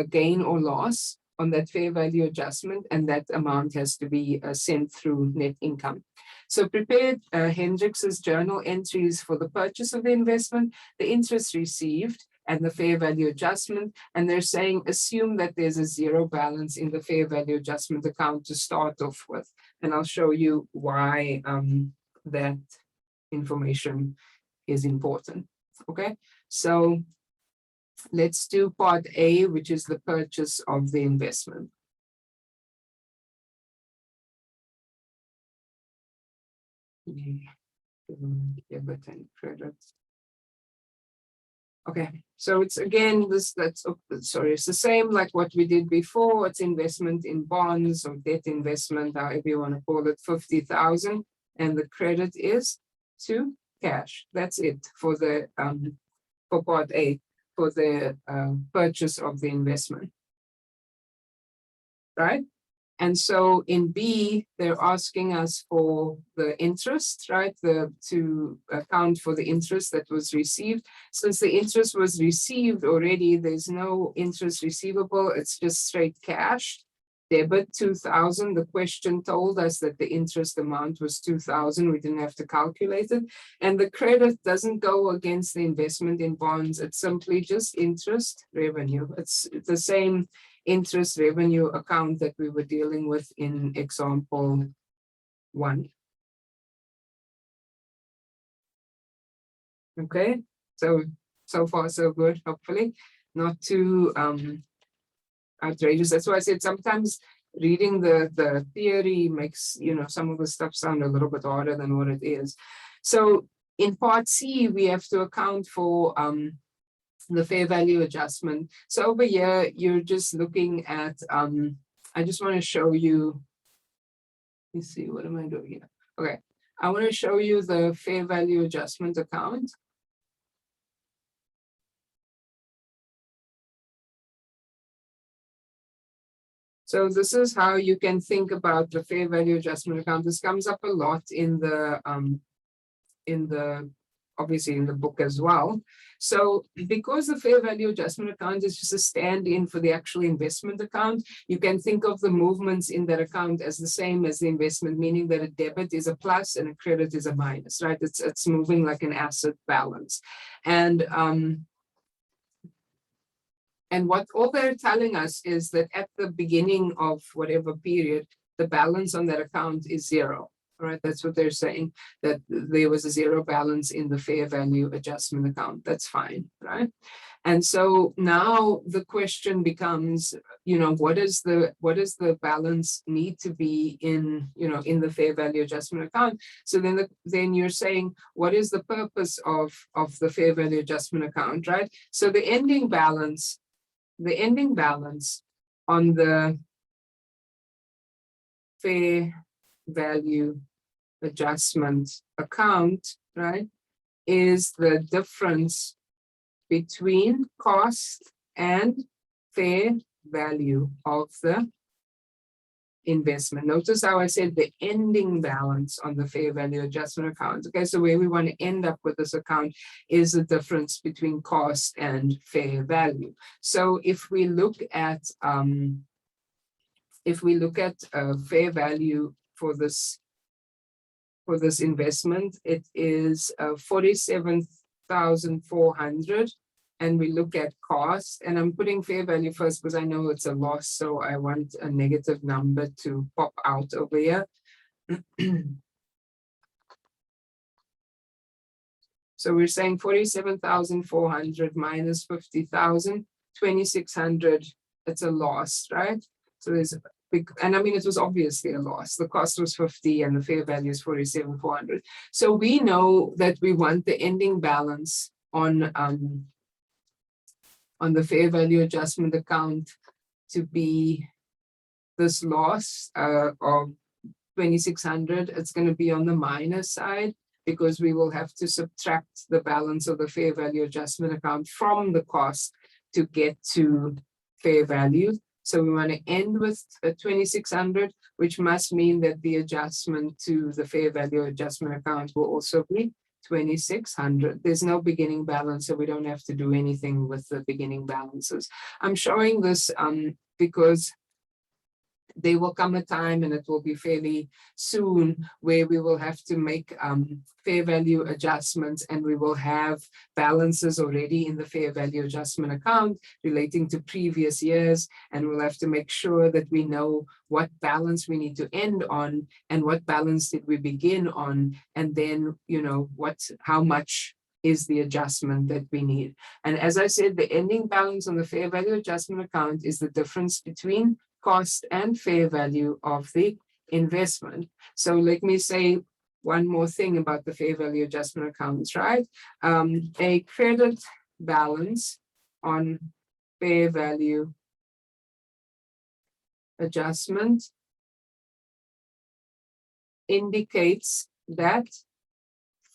gain or loss on that fair value adjustment, and that amount has to be sent through net income. So prepared Hendricks's journal entries for the purchase of the investment, the interest received, and the fair value adjustment. And they're saying, assume that there's a zero balance in the fair value adjustment account to start off with. And I'll show you why that information is important. Okay, so let's do part A, which is the purchase of the investment. Debit and credit. Okay, so it's again it's the same like what we did before. It's investment in bonds or debt investment, however you want to call it, 50,000, and the credit is to cash. That's it for the for part A, for the purchase of the investment, right? And so in B, they're asking us for the interest, right? To account for the interest that was received. Since the interest was received already, there's no interest receivable. It's just straight cash. Debit 2,000. The question told us that the interest amount was 2,000. We didn't have to calculate it. And the credit doesn't go against the investment in bonds. It's simply just interest revenue. It's the same interest revenue account that we were dealing with in example 1. Okay, so far so good, hopefully. Not too outrageous. That's why I said sometimes reading the theory makes, you know, some of the stuff sound a little bit harder than what it is. So in part C, we have to account for the fair value adjustment. So over here, you're just looking at, I just want to show you, let me see, what am I doing here? Okay, I want to show you the fair value adjustment account. So this is how you can think about the fair value adjustment account. This comes up a lot in the obviously in the book as well. So because the fair value adjustment account is just a stand-in for the actual investment account, you can think of the movements in that account as the same as the investment, meaning that a debit is a plus and a credit is a minus, right? It's moving like an asset balance. And what all they're telling us is that at the beginning of whatever period, the balance on that account is zero. Right, that's what they're saying, that there was a zero balance in the fair value adjustment account. That's fine, right? And so now the question becomes, you know, what does the balance need to be in, you know, in the fair value adjustment account? So then you're saying, what is the purpose of the fair value adjustment account, right? So the ending balance on the fair value adjustment account, right, is the difference between cost and fair value of the investment. Notice how I said the ending balance on the fair value adjustment account. Okay, so where we want to end up with this account is the difference between cost and fair value. So if we look at fair value for this investment, it is 47,400, and we look at cost, and I'm putting fair value first because I know it's a loss, so I want a negative number to pop out over here. So we're saying 47,400 minus 50,000, 2,600, it's a loss, right? So there's a big, and I mean, it was obviously a loss. The cost was 50 and the fair value is 47,400. So we know that we want the ending balance on the fair value adjustment account to be this loss of 2,600. It's going to be on the minus side because we will have to subtract the balance of the fair value adjustment account from the cost to get to fair value. So we want to end with 2,600, which must mean that the adjustment to the fair value adjustment account will also be 2,600. There's no beginning balance, so we don't have to do anything with the beginning balances. I'm showing this because there will come a time, and it will be fairly soon, where we will have to make fair value adjustments, and we will have balances already in the fair value adjustment account relating to previous years, and we'll have to make sure that we know what balance we need to end on and what balance did we begin on, and then, you know, how much is the adjustment that we need. And as I said, the ending balance on the fair value adjustment account is the difference between cost and fair value of the investment. So let me say one more thing about the fair value adjustment accounts, right? A credit balance on fair value adjustment indicates that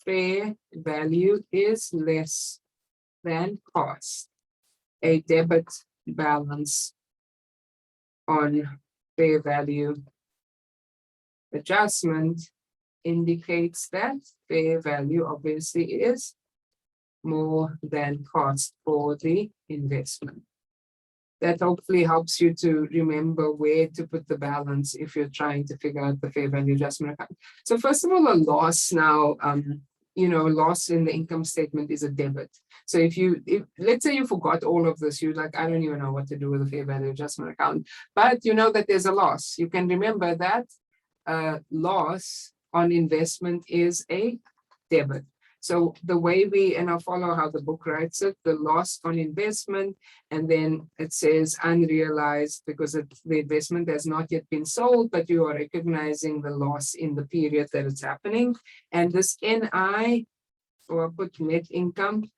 fair value is less than cost. A debit balance on fair value adjustment indicates that fair value obviously is more than cost for the investment. That hopefully helps you to remember where to put the balance if you're trying to figure out the fair value adjustment account. So first of all, a loss now, you know, loss in the income statement is a debit. So if let's say you forgot all of this, you're like, I don't even know what to do with the fair value adjustment account, but you know that there's a loss. You can remember that loss on investment is a debit. So the way and I'll follow how the book writes it, the loss on investment, and then it says unrealized because the investment has not yet been sold, but you are recognizing the loss in the period that it's happening. And this NI, or I'll put net income,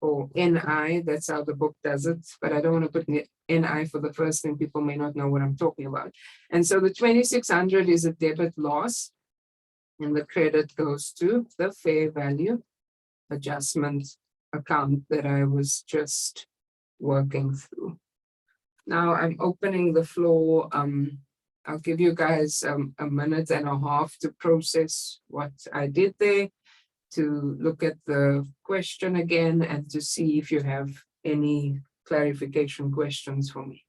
or NI, that's how the book does it, but I don't want to put NI for the first thing, people may not know what I'm talking about. And so the 2,600 is a debit loss, and the credit goes to the fair value adjustment account that I was just working through. Now I'm opening the floor. I'll give you guys a minute and a half to process what I did there, to look at the question again and to see if you have any clarification questions for me.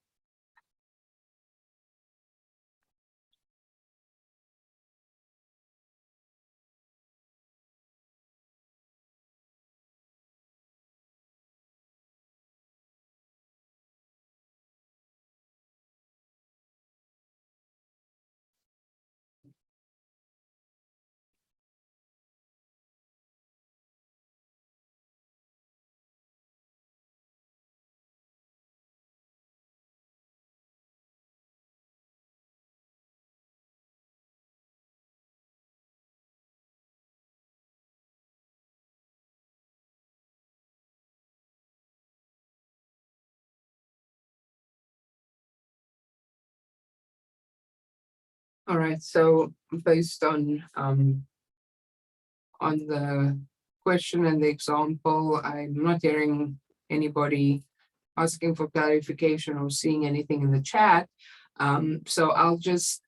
All right, so based on the question and the example, I'm not hearing anybody asking for clarification or seeing anything in the chat. So I'll just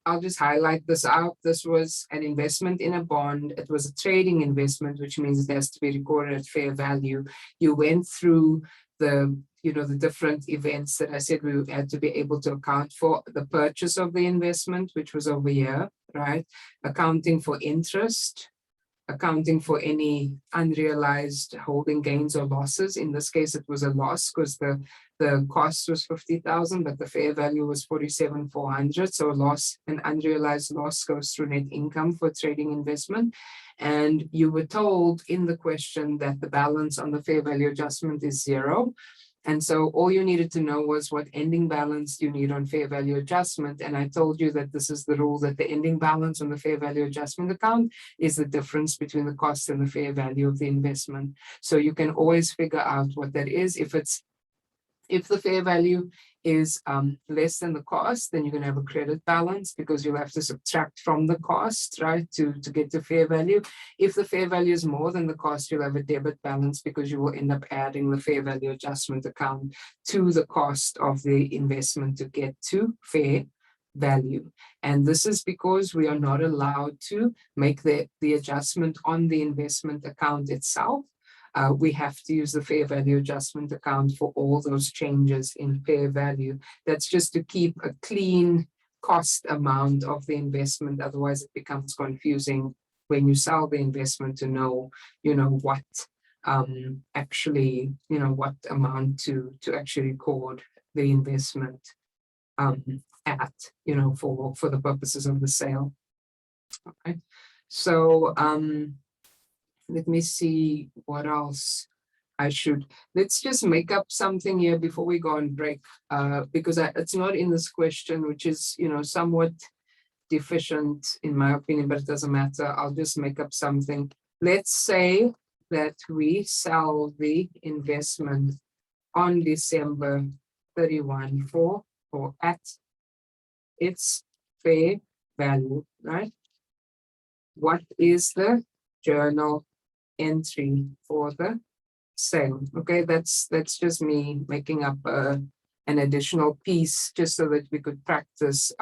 highlight this out. This was an investment in a bond. It was a trading investment, which means it has to be recorded at fair value. You went through the different events that I said we had to be able to account for: the purchase of the investment, which was over here, right? Accounting for interest, accounting for any unrealized holding gains or losses. In this case, it was a loss because the cost was 50,000, but the fair value was 47,400. So a loss, an unrealized loss goes through net income for trading investment. And you were told in the question that the balance on the fair value adjustment is 0. And so all you needed to know was what ending balance you need on fair value adjustment. And I told you that this is the rule, that the ending balance on the fair value adjustment account is the difference between the cost and the fair value of the investment. So you can always figure out what that is. If the fair value is less than the cost, then you're going to have a credit balance because you'll have to subtract from the cost, right, to get the fair value. If the fair value is more than the cost, you'll have a debit balance because you will end up adding the fair value adjustment account to the cost of the investment to get to fair value. And this is because we are not allowed to make the adjustment on the investment account itself. We have to use the fair value adjustment account for all those changes in fair value. That's just to keep a clean cost amount of the investment. Otherwise, it becomes confusing when you sell the investment to know, what actually, what amount to actually record the investment at, for the purposes of the sale. Okay, so let me see what else I should. Let's just make up something here before we go on break, because it's not in this question, which is, somewhat deficient in my opinion, but it doesn't matter. I'll just make up something. Let's say that we sell the investment on December 31 or at its fair value, right? What is the journal entry for the sale? Okay, that's just me making up an additional piece just so that we could practice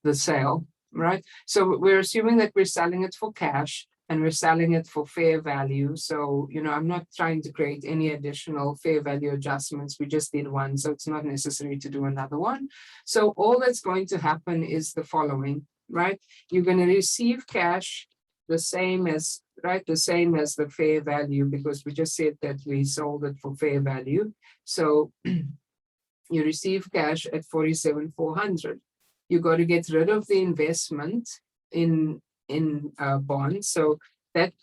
the sale, right? So we're assuming that we're selling it for cash and we're selling it for fair value. So, I'm not trying to create any additional fair value adjustments. We just did one, so it's not necessary to do another one. So all that's going to happen is the following, right? You're going to receive cash the same as the fair value, because we just said that we sold it for fair value. So you receive cash at 47,400. You got to get rid of the investment in bonds. So that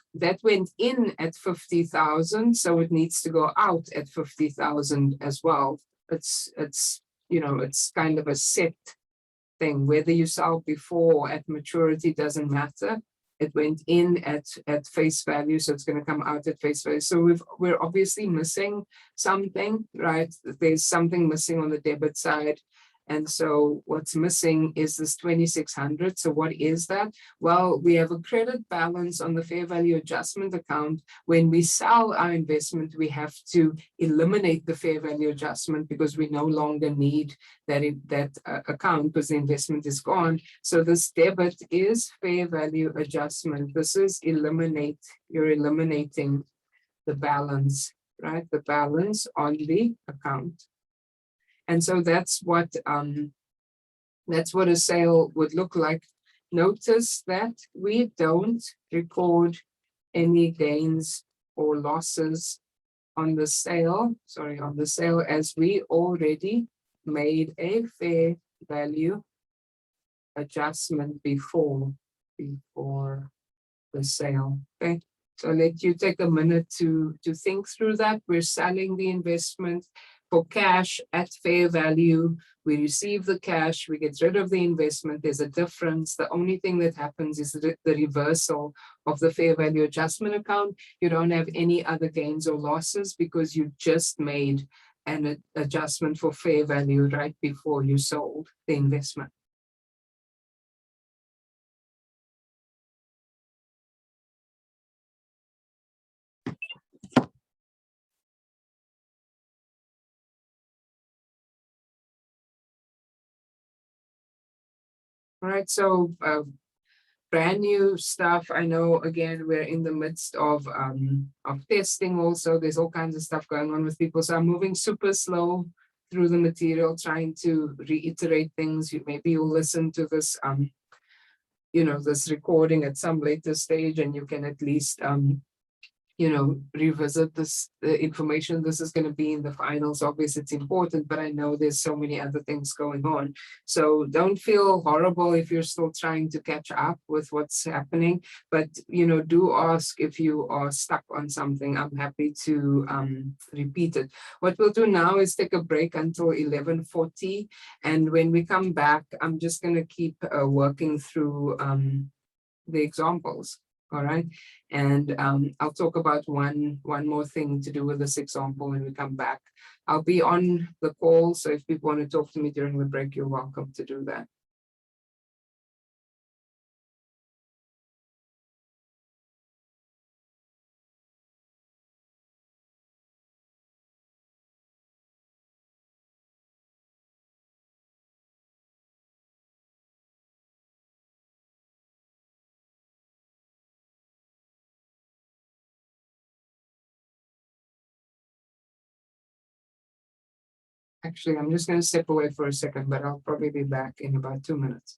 went in at 50,000, so it needs to go out at 50,000 as well. It's kind of a set thing. Whether you sell before or at maturity doesn't matter. It went in at face value, so it's going to come out at face value. So we're obviously missing something, right? There's something missing on the debit side. And so what's missing is this 2,600. So what is that? Well, we have a credit balance on the fair value adjustment account. When we sell our investment, we have to eliminate the fair value adjustment because we no longer need that account because the investment is gone. So this debit is fair value adjustment. This is you're eliminating the balance, right? The balance on the account. And so that's what a sale would look like. Notice that we don't record any gains or losses on the sale, as we already made a fair value adjustment before the sale. Okay, so let you take a minute to think through that. We're selling the investment for cash at fair value. We receive the cash, we get rid of the investment. There's a difference. The only thing that happens is the reversal of the fair value adjustment account. You don't have any other gains or losses because you just made an adjustment for fair value right before you sold the investment. All right, so brand new stuff. I know, again, we're in the midst of testing also. There's all kinds of stuff going on with people. So I'm moving super slow through the material, trying to reiterate things. Maybe you'll listen to this this recording at some later stage, and you can at least revisit this the information. This is going to be in the finals. Obviously, it's important, but I know there's so many other things going on. So don't feel horrible if you're still trying to catch up with what's happening. But do ask if you are stuck on something. I'm happy to repeat it. What we'll do now is take a break until 11:40, and when we come back, I'm just going to keep working through the examples. All right. And I'll talk about one more thing to do with this example when we come back. I'll be on the call, so if people want to talk to me during the break, you're welcome to do that. Actually, I'm just going to step away for a second, but I'll probably be back in about 2 minutes.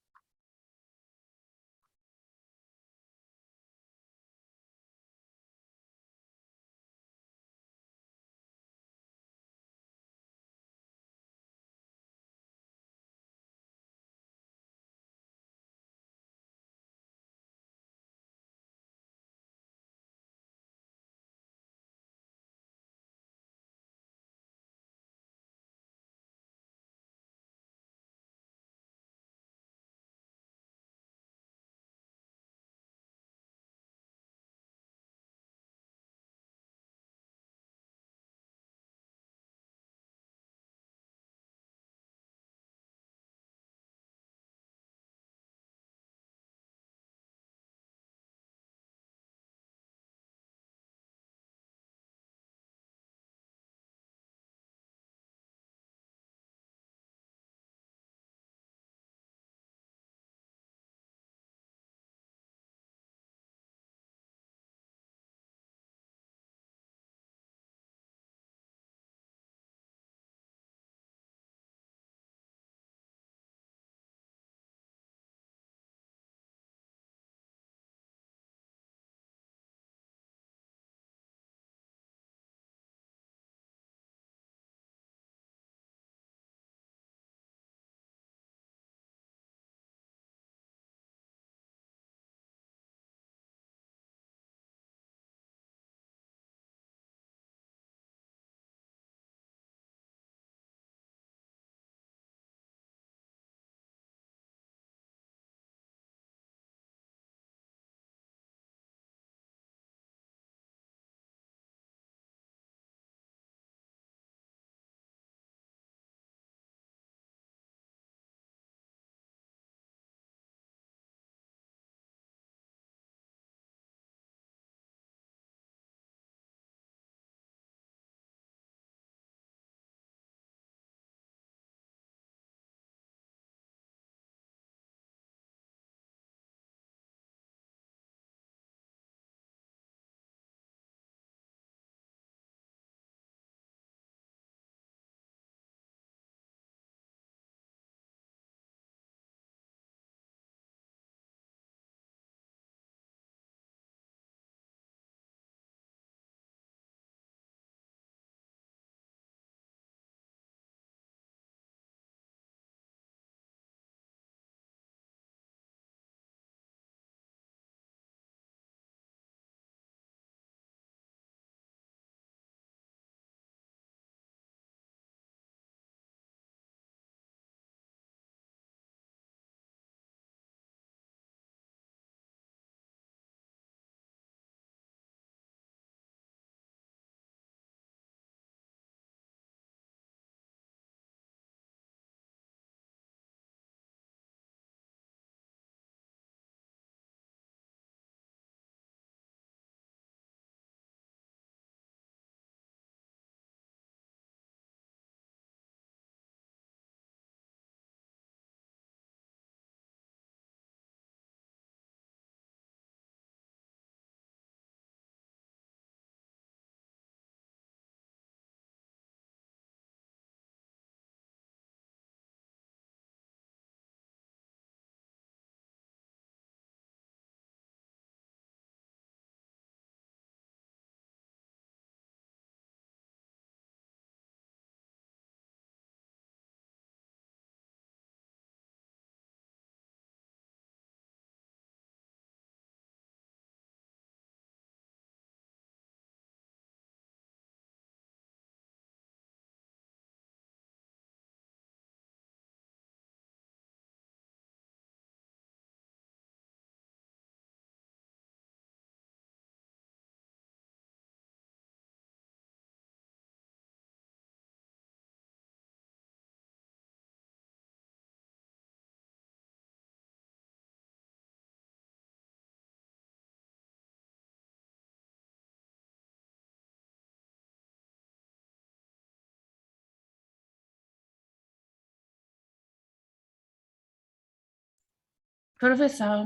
Professor,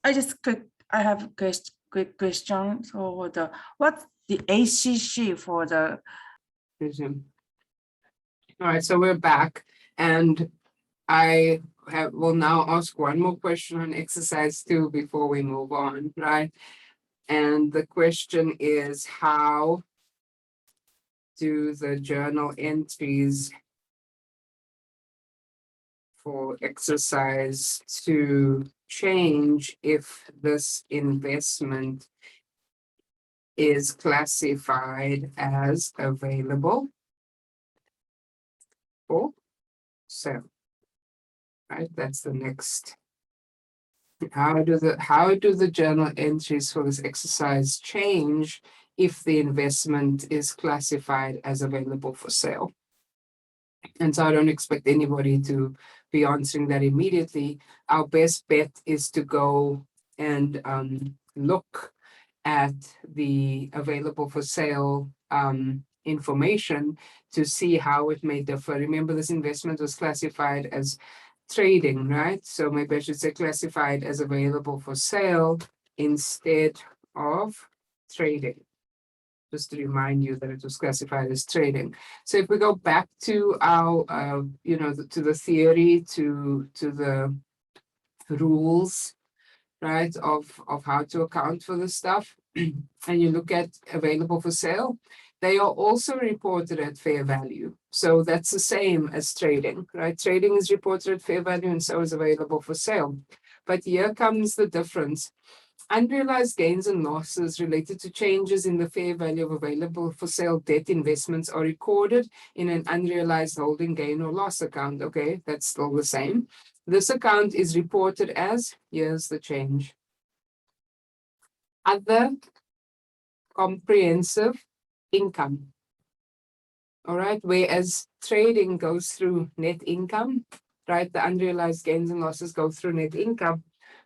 I have a quick question. So what's the ACC for the Resume. All right, so we're back, and I will now ask one more question on exercise 2 before we move on, right? And the question is, how do the journal entries for exercise 2 change if this investment is classified as available for sale? Right, that's the next. How do the journal entries for this exercise change if the investment is classified as available for sale? And so I don't expect anybody to be answering that immediately. Our best bet is to go and look at the available for sale information to see how it may differ. Remember, this investment was classified as trading, right? So maybe I should say classified as available for sale instead of trading. Just to remind you that it was classified as trading. So if we go back to our, to the theory, to the rules, right, of how to account for this stuff, and you look at available for sale, they are also reported at fair value. So that's the same as trading, right? Trading is reported at fair value and so is available for sale. But here comes the difference. Unrealized gains and losses related to changes in the fair value of available for sale debt investments are recorded in an unrealized holding gain or loss account. Okay, that's still the same. This account is reported as, here's the change, other comprehensive income. All right, whereas trading goes through net income, right? The unrealized gains and losses go through net income.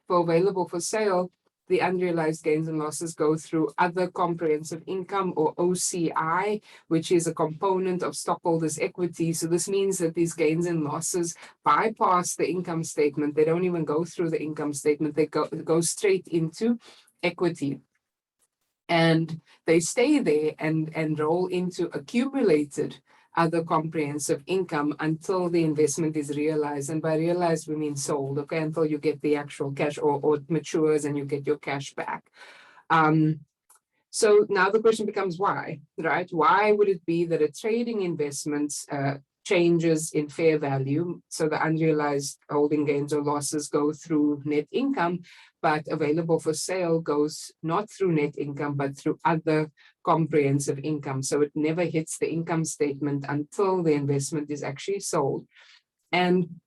For available for sale, the unrealized gains and losses go through other comprehensive income, or OCI, which is a component of stockholders' equity. So this means that these gains and losses bypass the income statement. They don't even go through the income statement. They go straight into equity. And they stay there and roll into accumulated other comprehensive income until the investment is realized. And by realized, we mean sold, okay, until you get the actual cash, or it matures and you get your cash back. So now the question becomes why, right? Why would it be that a trading investment changes in fair value, so the unrealized holding gains or losses go through net income, but available for sale goes not through net income, but through other comprehensive income. So it never hits the income statement until the investment is actually sold. And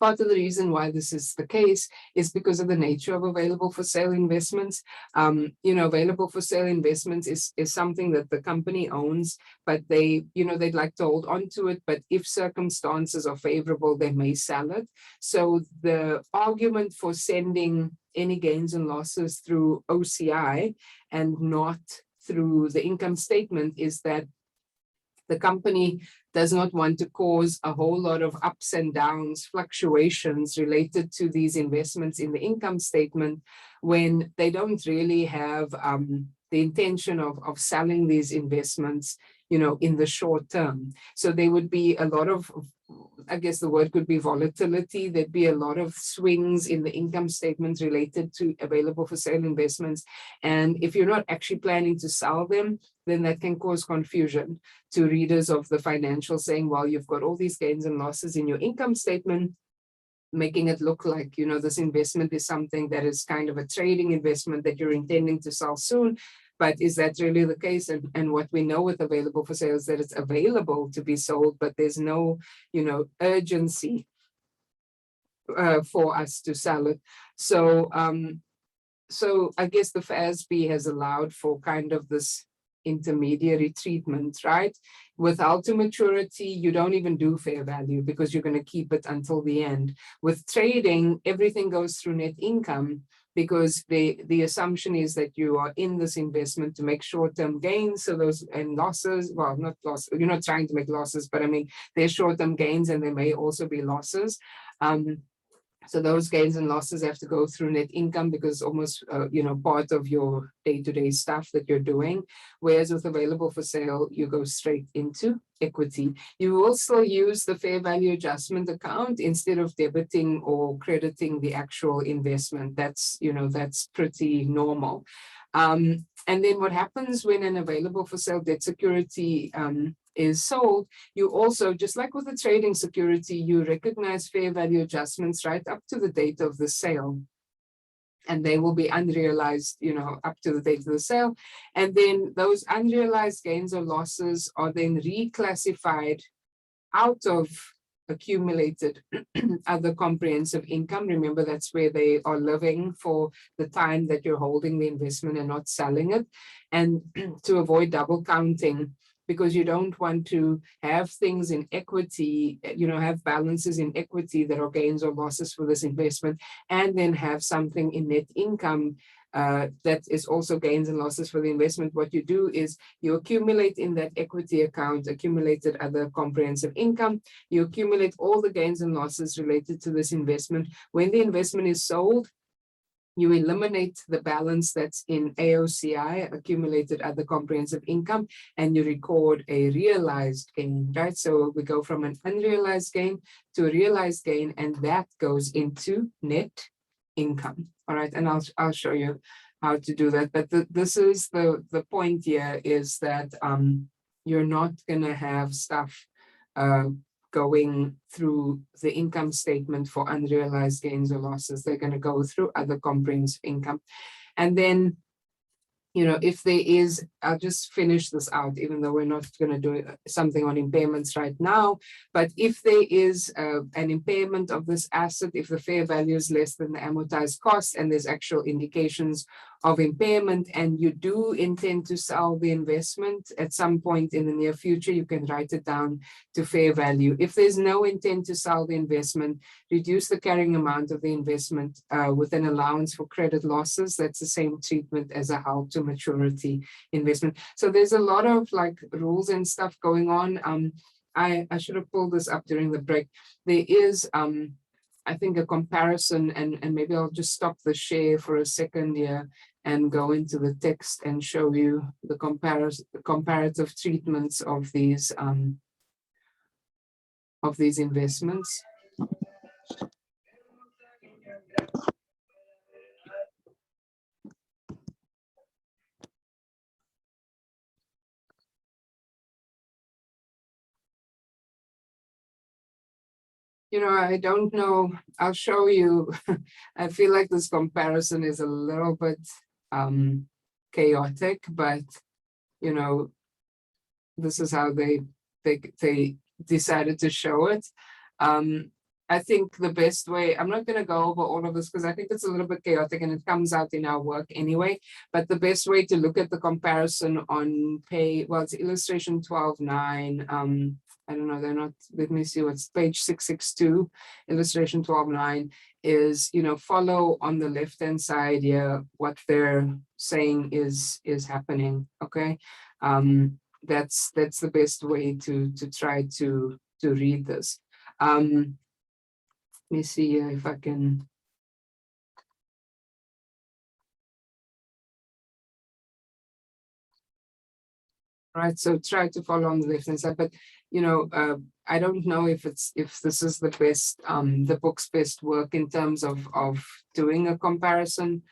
part of the reason why this is the case is because of the nature of available for sale investments. Available for sale investments is something that the company owns, but they'd like to hold on to it. But if circumstances are favorable, they may sell it. So the argument for sending any gains and losses through OCI and not through the income statement is that the company does not want to cause a whole lot of ups and downs, fluctuations related to these investments in the income statement when they don't really have the intention of selling these investments, in the short term. So there would be a lot of, I guess the word could be volatility. There'd be a lot of swings in the income statement related to available for sale investments. And if you're not actually planning to sell them, then that can cause confusion to readers of the financial, saying, well, you've got all these gains and losses in your income statement, making it look like, this investment is something that is kind of a trading investment that you're intending to sell soon. But is that really the case? And what we know with available for sale is that it's available to be sold, but there's no, urgency for us to sell it. So, so I guess the FASB has allowed for kind of this intermediary treatment, right? With maturity, you don't even do fair value because you're going to keep it until the end. With trading, everything goes through net income because the assumption is that you are in this investment to make short-term gains. So those and losses, well, not loss, you're not trying to make losses, but I mean, there's short-term gains and there may also be losses. So those gains and losses have to go through net income because almost, part of your day-to-day stuff that you're doing. Whereas with available for sale, you go straight into equity. You will still use the fair value adjustment account instead of debiting or crediting the actual investment. That's pretty normal. And then what happens when an available for sale debt security is sold, you also, just like with the trading security, you recognize fair value adjustments right up to the date of the sale. And they will be unrealized, up to the date of the sale. And then those unrealized gains or losses are then reclassified out of accumulated other comprehensive income. Remember, that's where they are living for the time that you're holding the investment and not selling it. And to avoid double counting, because you don't want to have things in equity, have balances in equity that are gains or losses for this investment, and then have something in net income that is also gains and losses for the investment. What you do is you accumulate in that equity account, accumulated other comprehensive income, you accumulate all the gains and losses related to this investment. When the investment is sold, you eliminate the balance that's in AOCI, accumulated other comprehensive income, and you record a realized gain, right? So we go from an unrealized gain to a realized gain, and that goes into net income. All right, and I'll show you how to do that. But this is the point here, is that you're not gonna have stuff going through the income statement for unrealized gains or losses. They're going to go through other comprehensive income. And then, if there is, I'll just finish this out, even though we're not going to do something on impairments right now. But if there is an impairment of this asset, if the fair value is less than the amortized cost, and there's actual indications of impairment, and you do intend to sell the investment at some point in the near future, you can write it down to fair value. If there's no intent to sell the investment, reduce the carrying amount of the investment with an allowance for credit losses. That's the same treatment as a held to maturity investment. So there's a lot of rules and stuff going on. I should have pulled this up during the break. There is I think a comparison, and maybe I'll just stop the share for a second here and go into the text and show you the comparative treatments of these investments. I don't know. I'll show you. I feel like this comparison is a little bit chaotic, but this is how they decided to show it. I think the best way, I'm not going to go over all of this because I think it's a little bit chaotic and it comes out in our work anyway, but the best way to look at the comparison on it's illustration 12.9. I don't know, they're not, let me see what's page 662, illustration 12.9 is, follow on the left-hand side here, what they're saying is happening, okay? That's the best way to try to read this. Let me see if I can. Right, so try to follow on the left-hand side, but I don't know if this is the best, the book's best work in terms of doing a comparison.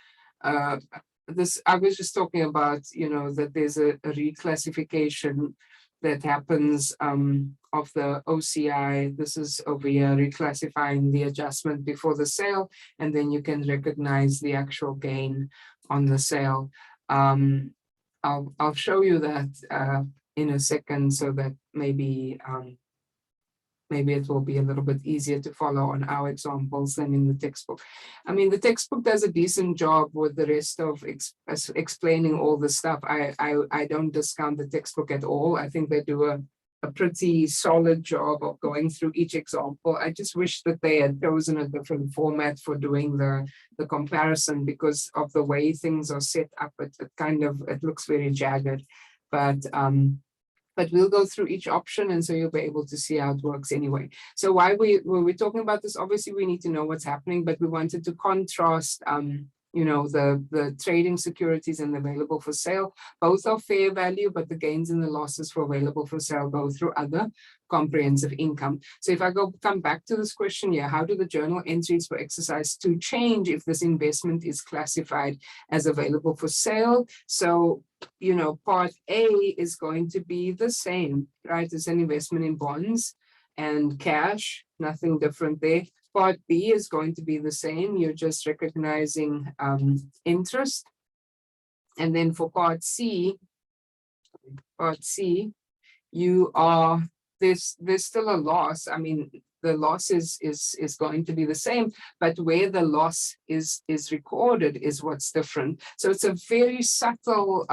I was just talking about, that there's a reclassification that happens of the OCI. This is over here, reclassifying the adjustment before the sale, and then you can recognize the actual gain on the sale. I'll show you that in a second, so that maybe it will be a little bit easier to follow on our examples than in the textbook. I mean, the textbook does a decent job with the rest of explaining all the stuff. I don't discount the textbook at all. I think they do a pretty solid job of going through each example. I just wish that they had chosen a different format for doing the comparison, because of the way things are set up. It looks very jagged, but but we'll go through each option, and so you'll be able to see how it works anyway. So why were we talking about this? Obviously, we need to know what's happening, but we wanted to contrast, you know, the trading securities and available for sale. Both are fair value, but the gains and the losses for available for sale go through other comprehensive income. So if I come back to this question here, how do the journal entries for exercise 2 change if this investment is classified as available for sale? So, you know, part A is going to be the same, right? It's an investment in bonds and cash, nothing different there. Part B is going to be the same. You're just recognizing interest. And then for part C, you are, there's still a loss. I mean, the loss is going to be the same, but where the loss is recorded is what's different. So it's a very subtle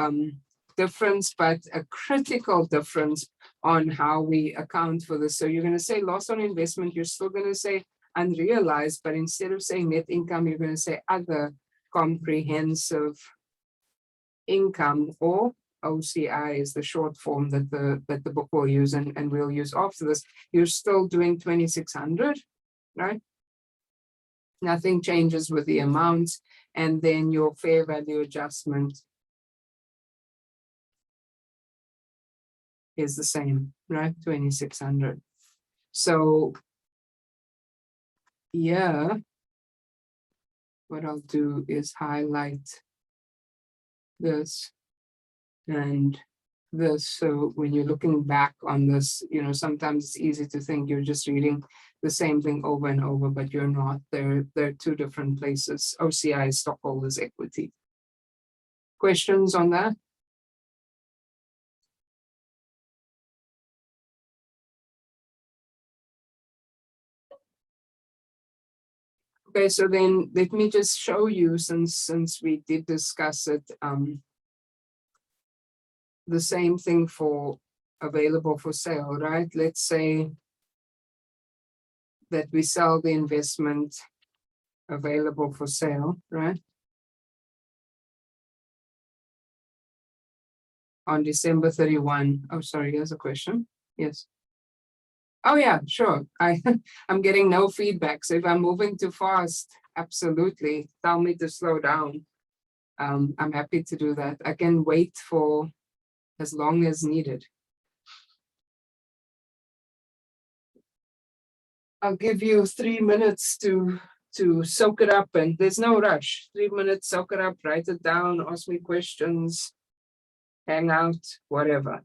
difference, but a critical difference on how we account for this. So you're going to say loss on investment, you're still going to say unrealized, but instead of saying net income, you're going to say other comprehensive income, or OCI is the short form that the book will use, and we'll use after this. You're still doing 2,600, right? Nothing changes with the amounts, and then your fair value adjustment is the same, right? 2,600. So yeah, what I'll do is highlight this and this. So when you're looking back on this, you know, sometimes it's easy to think you're just reading the same thing over and over, but you're not. They're two different places. OCI is stockholders' equity. Questions on that? Okay, so then let me just show you, since we did discuss it, the same thing for available for sale, right? Let's say that we sell the investment available for sale, right? On December 31. Oh, sorry, here's a question. Yes. Oh yeah, sure. I'm getting no feedback. So if I'm moving too fast, absolutely tell me to slow down. I'm happy to do that. I can wait for as long as needed. I'll give you 3 minutes to soak it up, and there's no rush. 3 minutes, soak it up, write it down, ask me questions, hang out, whatever.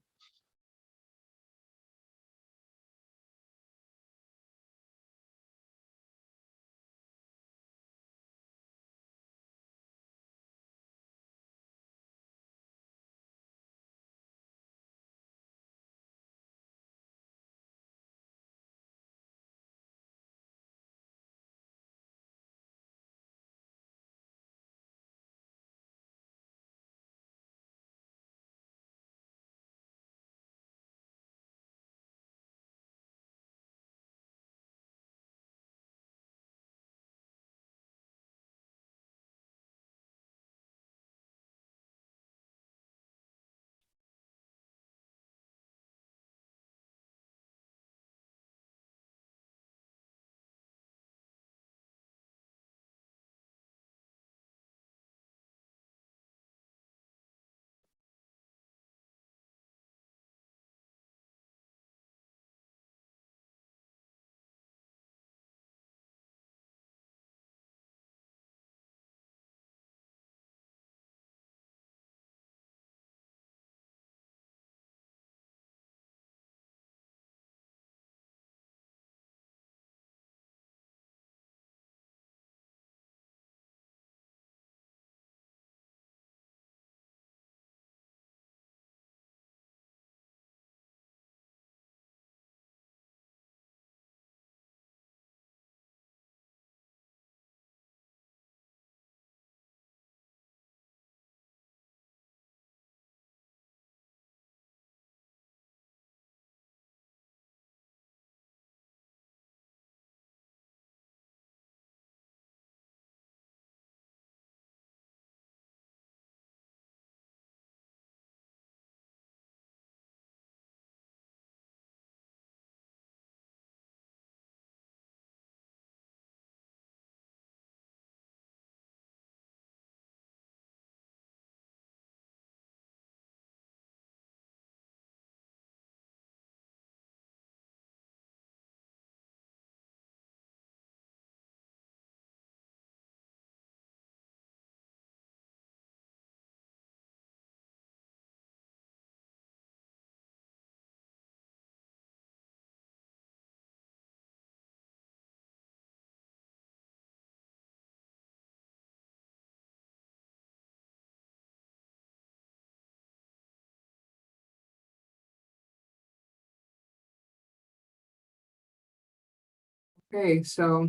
Okay, so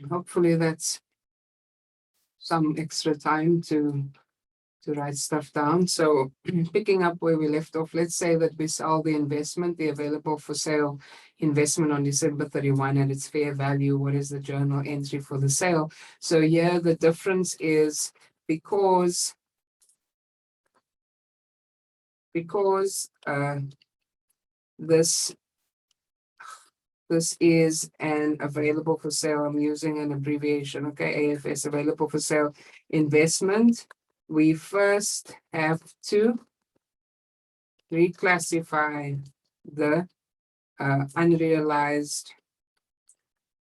hopefully that's some extra time to write stuff down. So picking up where we left off, let's say that we sell the investment, the available for sale investment on December 31 at its fair value. What is the journal entry for the sale? So here the difference is because this is an available for sale. I'm using an abbreviation, okay, AFS, available for sale investment. We first have to reclassify the unrealized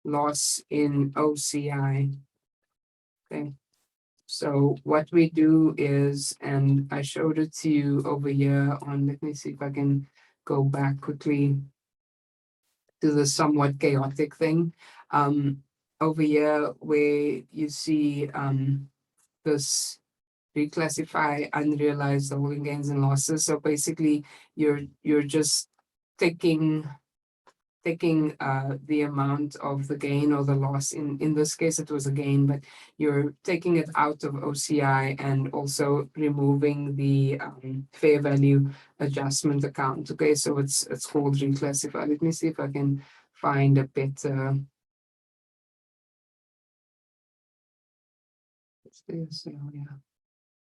loss in OCI. Okay, so what we do is, and I showed it to you over here on, let me see if I can go back quickly to the somewhat chaotic thing. Over here where you see this reclassify unrealized holding gains and losses. So basically you're just taking the amount of the gain or the loss. In this case it was a gain, but you're taking it out of OCI and also removing the fair value adjustment account. Okay, so it's called reclassify. Let me see if I can find a better. So yeah.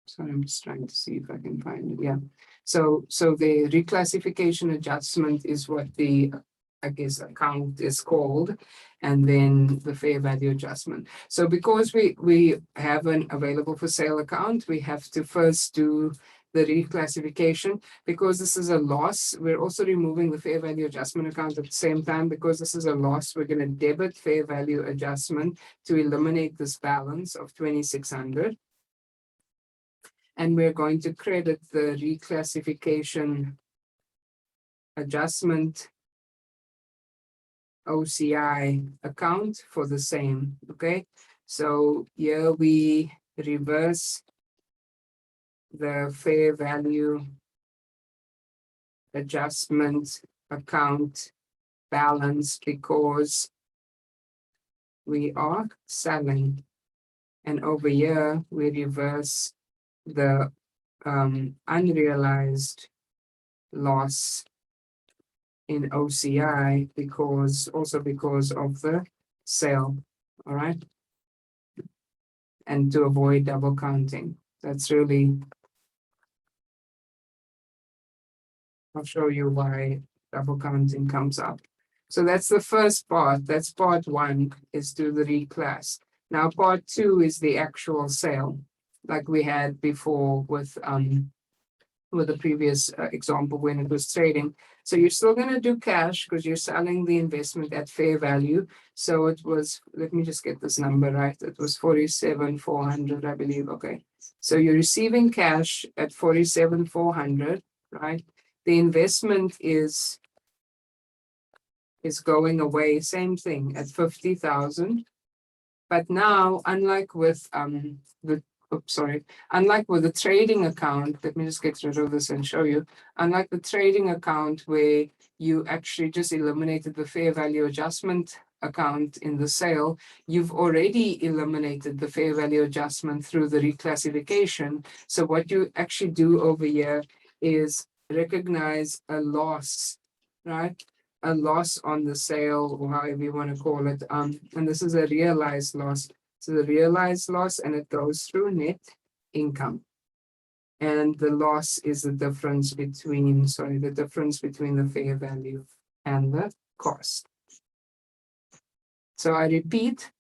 Sorry, I'm just trying to see if I can find it. Yeah. So the reclassification adjustment is what the, I guess, account is called, and then the fair value adjustment. So because we have an available for sale account, we have to first do the reclassification. Because this is a loss, we're also removing the fair value adjustment account at the same time. Because this is a loss, we're going to debit fair value adjustment to eliminate this balance of 2,600. And we're going to credit the reclassification adjustment OCI account for the same, okay? So here we reverse the fair value adjustment account balance because we are selling. And over here, we reverse the unrealized loss in OCI because of the sale. All right, and to avoid double counting. That's really, I'll show you why double counting comes up. So that's the first part. That's part one, is do the reclass. Now part two is the actual sale, like we had before with the previous example when it was trading. So you're still going to do cash because you're selling the investment at fair value. So it was, let me just get this number right. It was 47,400, I believe. Okay. So you're receiving cash at 47,400, right? The investment is going away, same thing, at 50,000. But now, unlike with unlike with the trading account, let me just get rid of this and show you. Unlike the trading account where you actually just eliminated the fair value adjustment account in the sale, you've already eliminated the fair value adjustment through the reclassification. So what you actually do over here is recognize a loss, right? A loss on the sale, or however you want to call it. And this is a realized loss. So the realized loss, and it goes through net income. And the loss is the difference between, the fair value and the cost. So I repeat,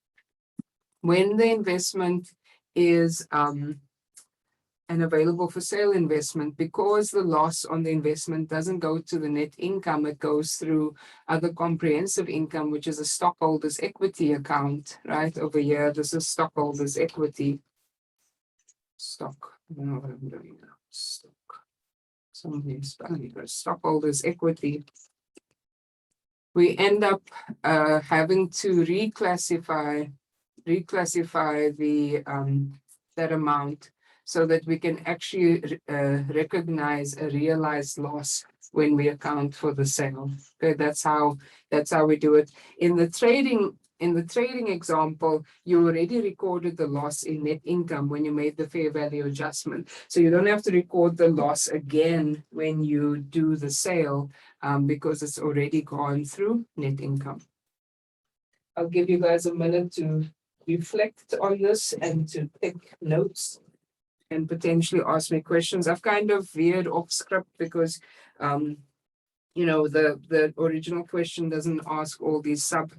when the investment is an available for sale investment, because the loss on the investment doesn't go to the net income, it goes through other comprehensive income, which is a stockholders equity account, right? Over here, this is stockholders equity. Stock, I don't know what I'm doing now. Stock. Somebody's spelling it. Stockholders equity. We end up having to reclassify the that amount, so that we can actually recognize a realized loss when we account for the sale. Okay, that's how we do it. In the in the trading example, you already recorded the loss in net income when you made the fair value adjustment. So you don't have to record the loss again when you do the sale because it's already gone through net income. I'll give you guys a minute to reflect on this and to take notes and potentially ask me questions. I've kind of veered off script because you know, the original question doesn't ask all these sub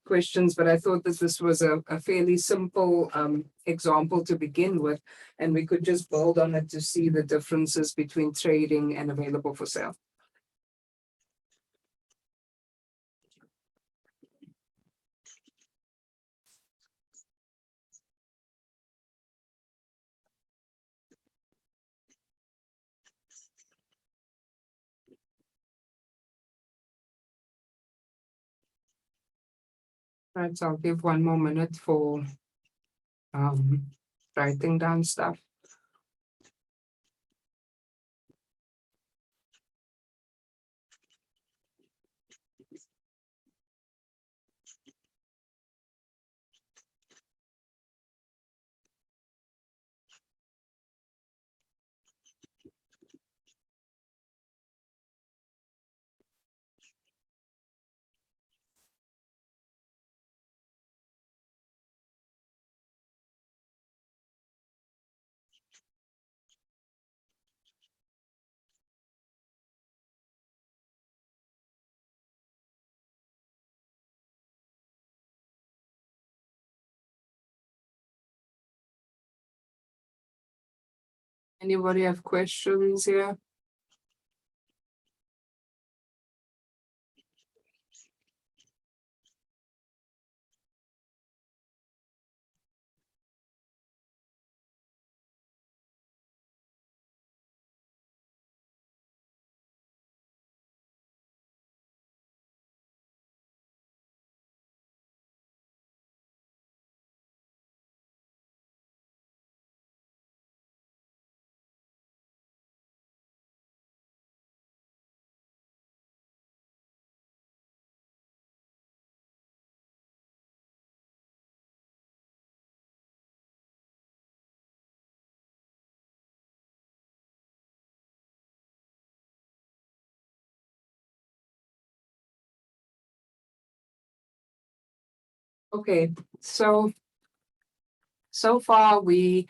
questions, but I thought that this was a fairly simple example to begin with, and we could just build on it to see the differences between trading and available for sale. Right, so I'll give one more minute for writing down stuff. Anybody have questions here? Okay, so far we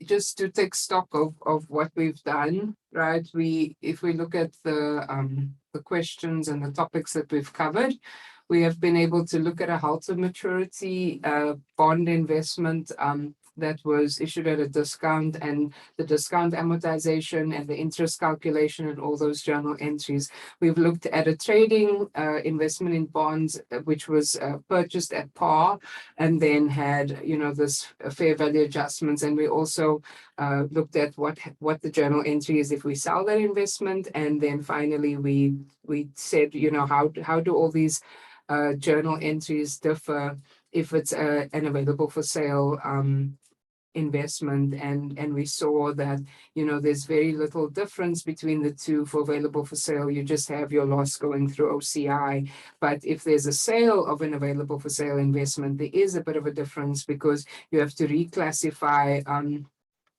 just to take stock of what we've done, right? If we look at the questions and the topics that we've covered, we have been able to look at a held to maturity bond investment that was issued at a discount, and the discount amortization and the interest calculation and all those journal entries. We've looked at a trading investment in bonds, which was purchased at par and then had, you know, this fair value adjustments. And we also looked at what the journal entry is if we sell that investment. And then finally, we said, you know, how do all these journal entries differ if it's an available for sale investment, and we saw that, you know, there's very little difference between the two. For available for sale, you just have your loss going through OCI, but if there's a sale of an available for sale investment, there is a bit of a difference because you have to reclassify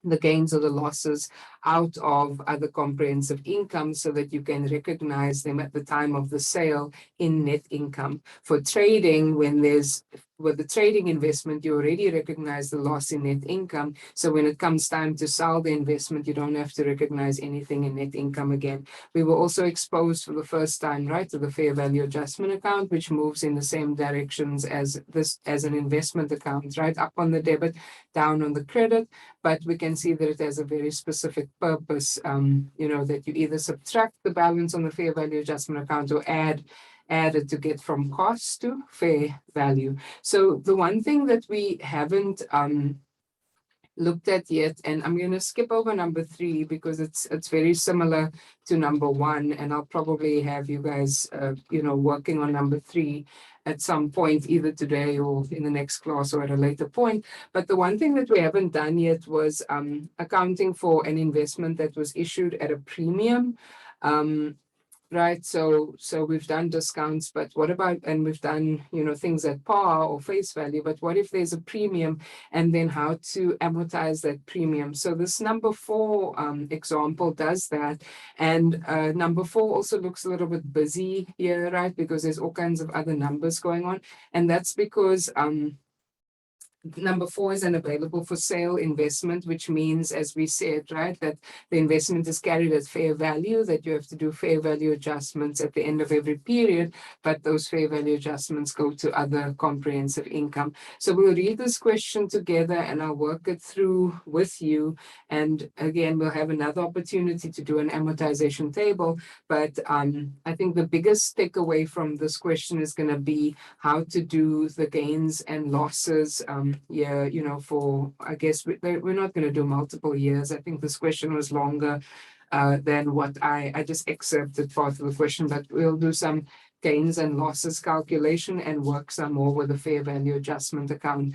the gains or the losses out of other comprehensive income so that you can recognize them at the time of the sale in net income. For trading, with the trading investment, you already recognize the loss in net income. So when it comes time to sell the investment, you don't have to recognize anything in net income again. We were also exposed for the first time, right, to the fair value adjustment account, which moves in the same directions as an investment account, right, up on the debit, down on the credit. But we can see that it has a very specific purpose, you know, that you either subtract the balance on the fair value adjustment account or add it to get from cost to fair value. So the one thing that we haven't looked at yet, and I'm going to skip over number 3 because it's very similar to number 1, and I'll probably have you guys you know, working on number 3 at some point, either today or in the next class or at a later point. But the one thing that we haven't done yet was accounting for an investment that was issued at a premium. right? So we've done discounts, but what about, and we've done, things at par or face value, but what if there's a premium, and then how to amortize that premium? So this number 4 example does that. And number 4 also looks a little bit busy here, right? Because there's all kinds of other numbers going on. And that's because number 4 is an available for sale investment, which means, as we said, right, that the investment is carried at fair value, that you have to do fair value adjustments at the end of every period, but those fair value adjustments go to other comprehensive income. So we'll read this question together and I'll work it through with you. And again, we'll have another opportunity to do an amortization table. But I think the biggest takeaway from this question is going to be how to do the gains and losses for, I guess we're not going to do multiple years. I think this question was longer than what I just excerpted part of the question, but we'll do some gains and losses calculation and work some more with the fair value adjustment account.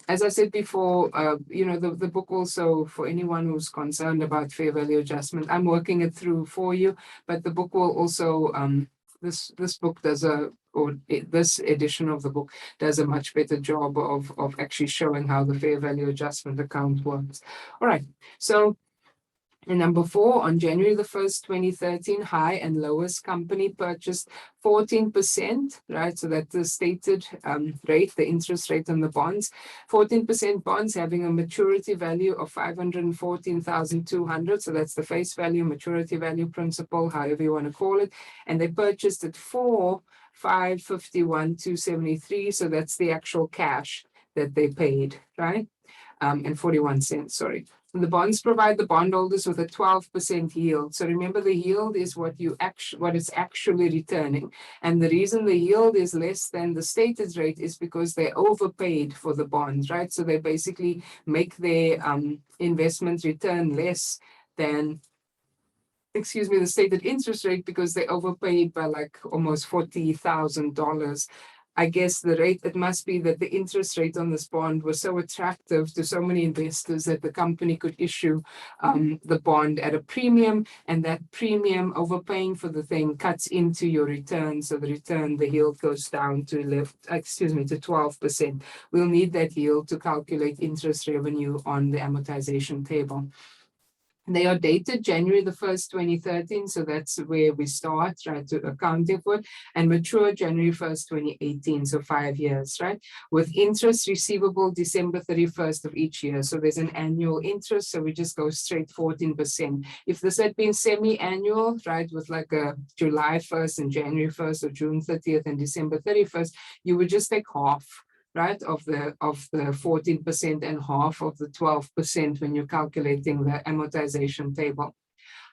As I said before, the book also, for anyone who's concerned about fair value adjustment, I'm working it through for you, but the book will also, this book does this edition of the book does a much better job of actually showing how the fair value adjustment account works. All right, so in number 4, on January the 1st, 2013, high and lowest company purchased 14%, right? So that's the stated rate, the interest rate on the bonds. 14% bonds having a maturity value of 514,200. So that's the face value, maturity value, principal, however you want to call it. And they purchased it for 551,273. So that's the actual cash that they paid, right? And 41 cents, sorry. The bonds provide the bondholders with a 12% yield. So remember, the yield is what it's actually returning. And the reason the yield is less than the stated rate is because they overpaid for the bonds, right? So they basically make their investment return less than, the stated interest rate, because they overpaid by like almost $40,000. I guess the rate, it must be that the interest rate on this bond was so attractive to so many investors that the company could issue the bond at a premium, and that premium, overpaying for the thing, cuts into your return. So the return, the yield goes down to 12%. We'll need that yield to calculate interest revenue on the amortization table. They are dated January the 1st, 2013. So that's where we start, right, to accounting for it, and mature January 1st, 2018. So 5 years, right, with interest receivable December 31st of each year. So there's an annual interest. So we just go straight 14%. If this had been semi-annual, right, with like a July 1st and January 1st or June 30th and December 31st, you would just take half, right, of the 14% and half of the 12% when you're calculating the amortization table.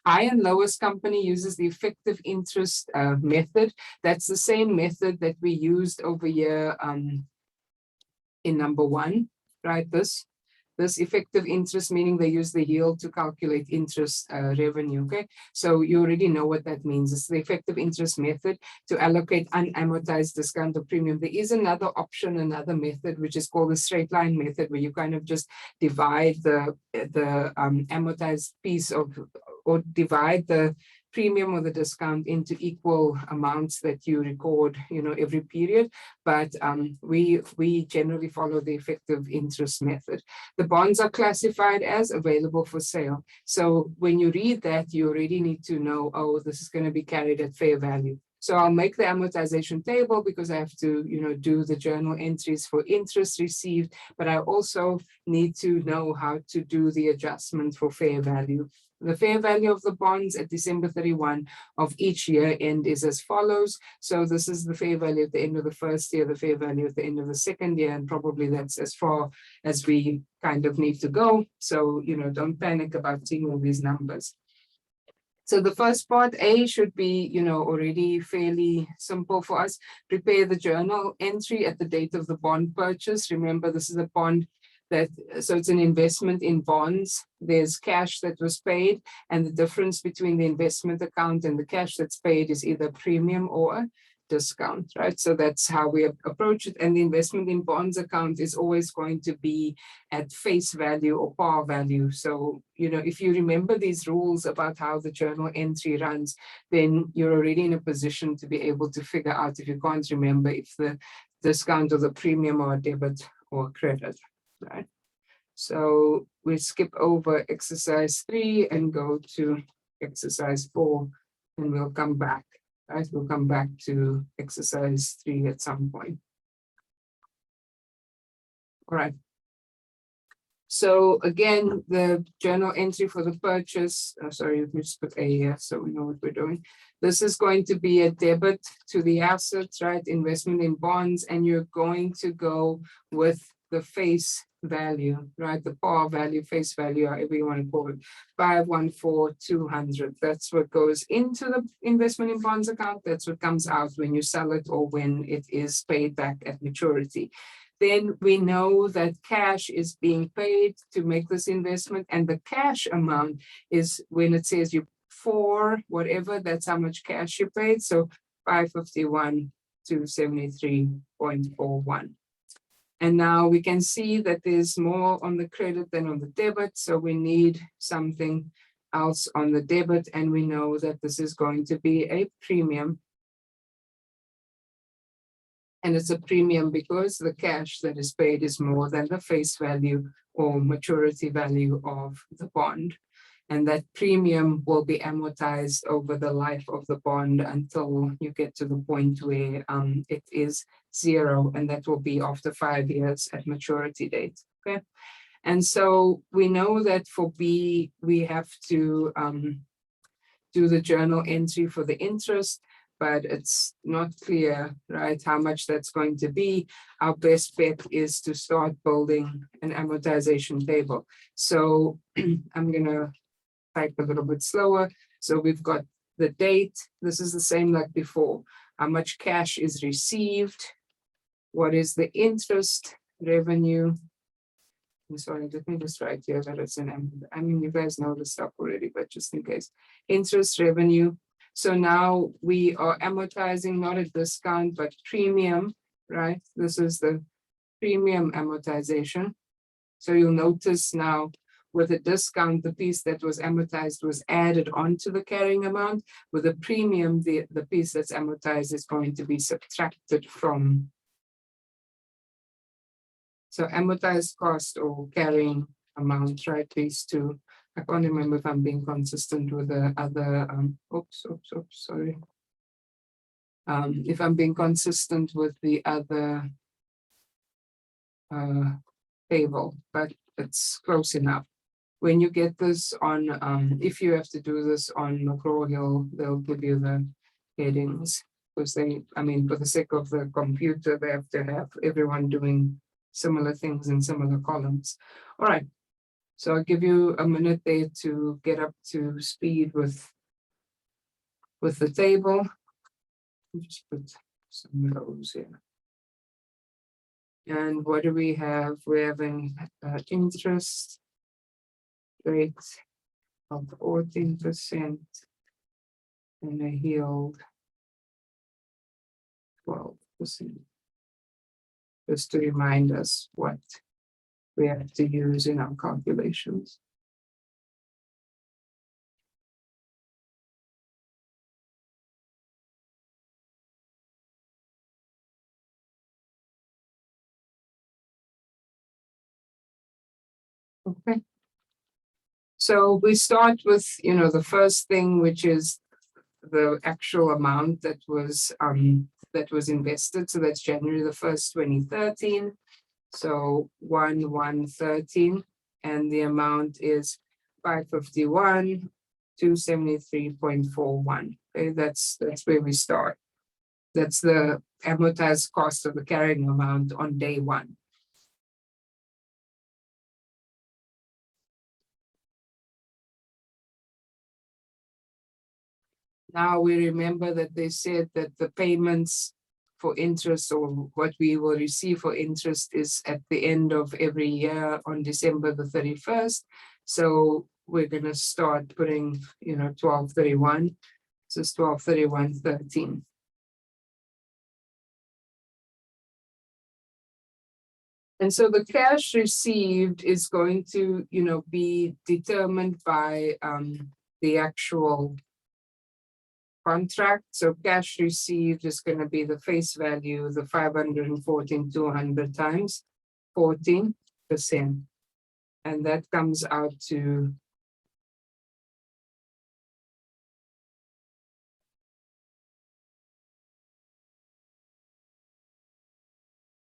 High and lowest company uses the effective interest method. That's the same method that we used over here in number 1, right? This effective interest, meaning they use the yield to calculate interest revenue, okay? So you already know what that means. It's the effective interest method to allocate unamortized discount of premium. There is another option, another method, which is called the straight line method, where you kind of just divide the amortized piece of, or divide the premium or the discount into equal amounts that you record, every period. But we generally follow the effective interest method. The bonds are classified as available for sale. So when you read that, you already need to know, oh, this is going to be carried at fair value. So I'll make the amortization table because I have to, do the journal entries for interest received, but I also need to know how to do the adjustment for fair value. The fair value of the bonds at December 31 of each year end is as follows. So this is the fair value at the end of the first year, the fair value at the end of the second year, and probably that's as far as we kind of need to go. So, don't panic about seeing all these numbers. So the first part, A, should be, already fairly simple for us. Prepare the journal entry at the date of the bond purchase. Remember, this is a bond so it's an investment in bonds. There's cash that was paid, and the difference between the investment account and the cash that's paid is either premium or discount, right? So that's how we approach it. And the investment in bonds account is always going to be at face value or par value. So, you know, if you remember these rules about how the journal entry runs, then you're already in a position to be able to figure out, if you can't remember, if the discount or the premium or debit or credit, right? So we skip over exercise 3 and go to exercise 4, and we'll come back, right? We'll come back to exercise 3 at some point. All right. So again, the journal entry for the purchase, sorry, we just put A here so we know what we're doing. This is going to be a debit to the assets, right? Investment in bonds, and you're going to go with the face value, right? The par value, face value, however you want to call it, 514,200. That's what goes into the investment in bonds account. That's what comes out when you sell it or when it is paid back at maturity. Then we know that cash is being paid to make this investment, and the cash amount is when it says you for whatever, that's how much cash you paid. So 551,273.41. And now we can see that there's more on the credit than on the debit. So we need something else on the debit, and we know that this is going to be a premium. And it's a premium because the cash that is paid is more than the face value or maturity value of the bond. And that premium will be amortized over the life of the bond until you get to the point where it is 0, and that will be after 5 years at maturity date. Okay. And so we know that for B, we have to do the journal entry for the interest, but it's not clear, right, how much that's going to be. Our best bet is to start building an amortization table. So I'm gonna type a little bit slower. So we've got the date. This is the same like before. How much cash is received? What is the interest revenue? I'm sorry, let me just write here that it's an, I mean, you guys know this stuff already, but just in case. Interest revenue. So now we are amortizing not a discount, but premium, right? This is the premium amortization. So you'll notice now with a discount, the piece that was amortized was added onto the carrying amount. With a premium, the piece that's amortized is going to be subtracted from. So amortized cost or carrying amount, right? These two. I can't remember if I'm being consistent with the other, sorry. If I'm being consistent with the other table, but it's close enough. When you get this on, if you have to do this on McGraw-Hill, they'll give you the headings because they, I mean, for the sake of the computer, they have to have everyone doing similar things in similar columns. All right. So I'll give you a minute there to get up to speed with the table. I'll just put some rows here. And what do we have? We're having interest rate of 14% and a yield 12%. Just to remind us what we have to use in our calculations. Okay. So we start with, you know, the first thing, which is the actual amount that was invested. So that's January the 1st, 2013. So 1/1/13, and the amount is 551,273.41. Okay, that's where we start. That's the amortized cost of the carrying amount on day 1. Now we remember that they said that the payments for interest, or what we will receive for interest, is at the end of every year on December the 31st. So we're going to start putting, you know, 12/31. This is 12/31/13. And so the cash received is going to, be determined by the actual contract. So cash received is going to be the face value, the 514,200 times 14%. And that comes out to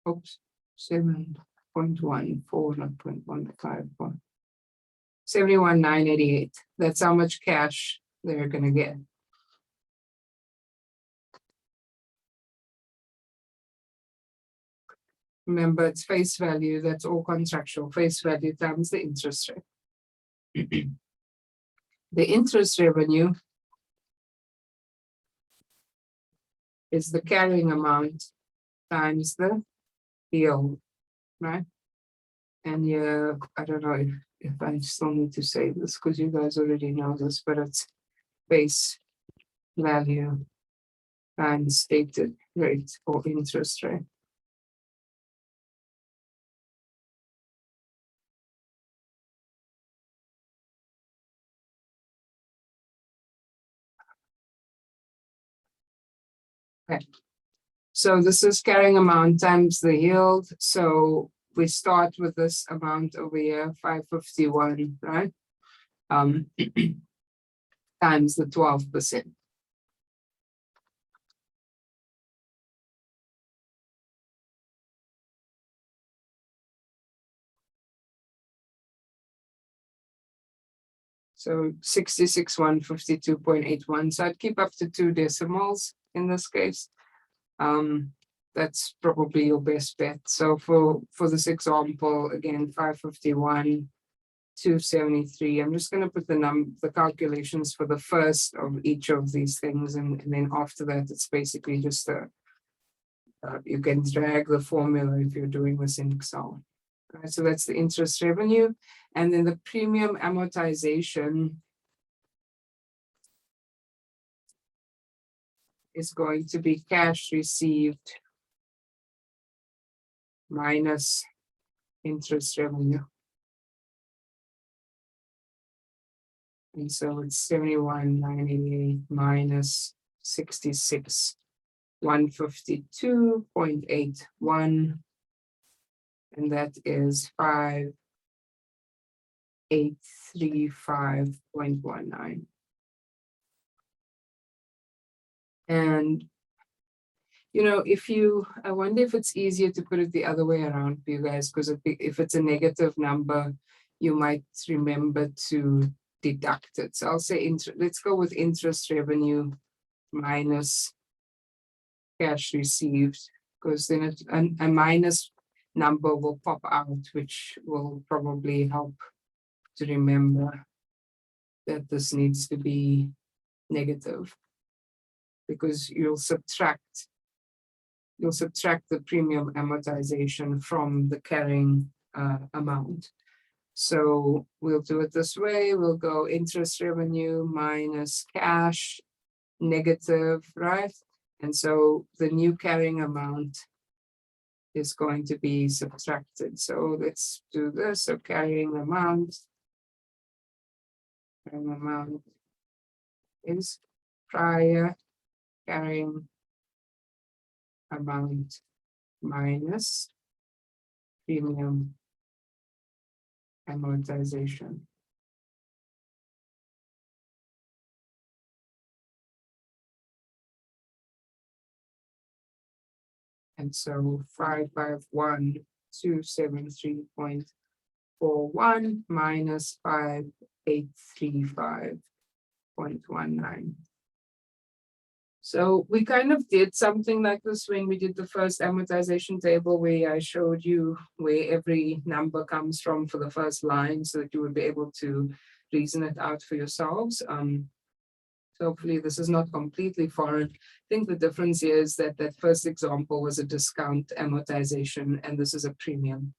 oops, 7.14, not 0.15, 71,988. That's how much cash they're going to get. Remember, it's face value. That's all contractual. Face value times the interest rate. The interest revenue is the carrying amount times the yield, right? And yeah, I don't know if I still need to say this because you guys already know this, but it's face value times stated rate or interest rate. Okay. So this is carrying amount times the yield. So we start with this amount over here, 551, right? Times the 12%. So 66,152.81. So I'd keep up to 2 decimals in this case. That's probably your best bet. So for this example, again, 551, 273. I'm just going to put the calculations for the first of each of these things, and then after that, it's basically just you can drag the formula if you're doing this in Excel. Right, so that's the interest revenue, and then the premium amortization is going to be cash received minus interest revenue. And so it's 71,988 minus 66,152.81. And that is 5,835.19. And I wonder if it's easier to put it the other way around for you guys, because if it's a negative number, you might remember to deduct it. So I'll say, let's go with interest revenue minus cash received, because then a minus number will pop out, which will probably help to remember that this needs to be negative, because you'll subtract the premium amortization from the carrying amount. So we'll do it this way. We'll go interest revenue minus cash negative, right? And so the new carrying amount is going to be subtracted. So let's do this. So carrying amount is prior carrying amount minus premium amortization. And so 551,273.41 minus 5,835.19. So we kind of did something like this when we did the first amortization table, where I showed you where every number comes from for the first line, so that you would be able to reason it out for yourselves. So hopefully this is not completely foreign. I think the difference here is that that first example was a discount amortization, and this is a premium,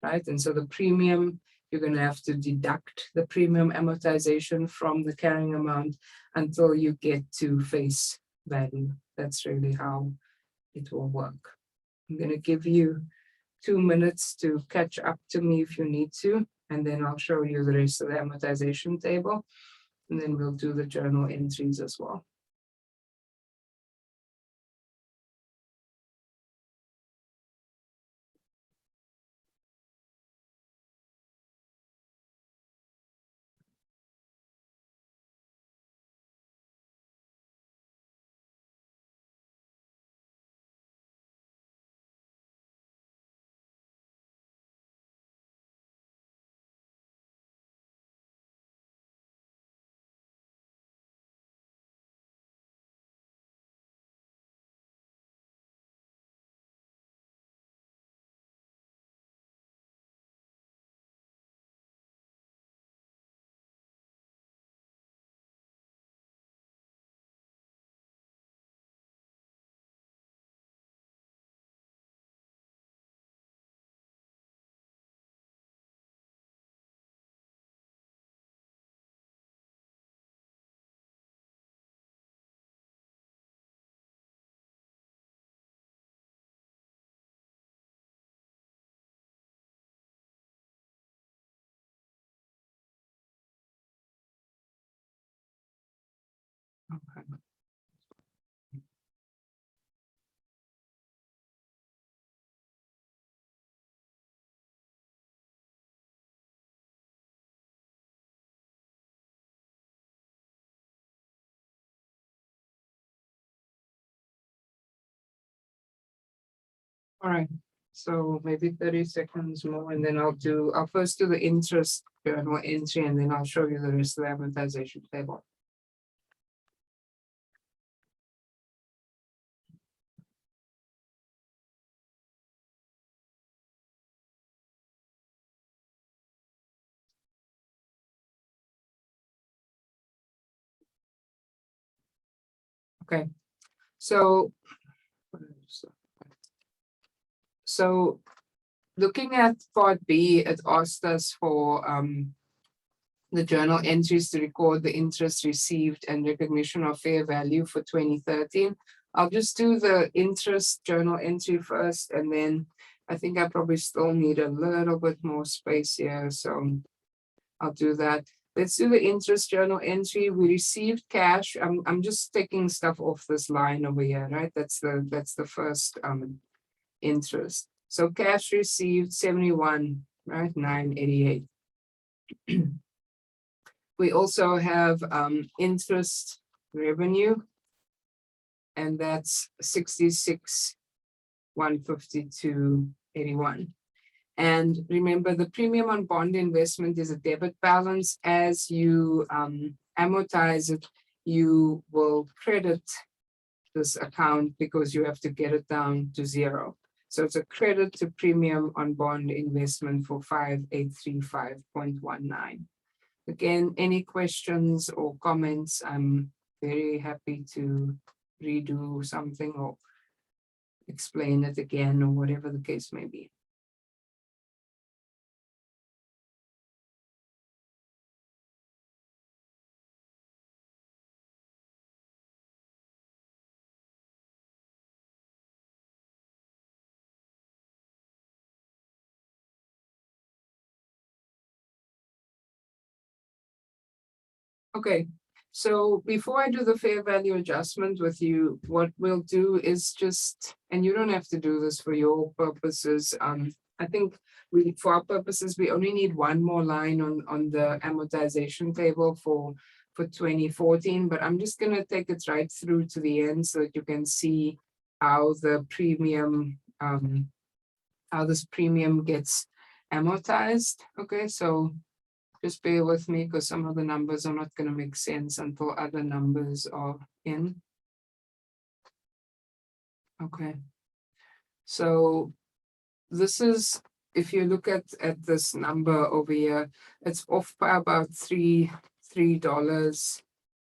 right? And so the premium, you're going to have to deduct the premium amortization from the carrying amount until you get to face value. That's really how it will work. I'm going to give you 2 minutes to catch up to me if you need to, and then I'll show you the rest of the amortization table, and then we'll do the journal entries as well. Okay. All right, so maybe 30 seconds more, and then I'll first do the interest journal entry, and then I'll show you the rest of the amortization table. Okay, so looking at part B, it asked us for the journal entries to record the interest received and recognition of fair value for 2013. I'll just do the interest journal entry first, and then I think I probably still need a little bit more space here, so I'll do that. Let's do the interest journal entry. We received cash. I'm just taking stuff off this line over here, right? That's the first interest. So cash received 71, right? 988. We also have interest revenue, and that's 66,152.81. And remember, the premium on bond investment is a debit balance. As you amortize it, you will credit this account because you have to get it down to zero. So it's a credit to premium on bond investment for 5835.19. Again, any questions or comments? I'm very happy to redo something or explain it again or whatever the case may be. Okay, so before I do the fair value adjustment with you, what we'll do is just, and you don't have to do this for your purposes. I think for our purposes, we only need one more line on the amortization table for 2014, but I'm just gonna take it right through to the end so that you can see how the premium, how this premium gets amortized. Okay, so just bear with me because some of the numbers are not going to make sense until other numbers are in. Okay. So this is, if you look at this number over here, it's off by about $3. I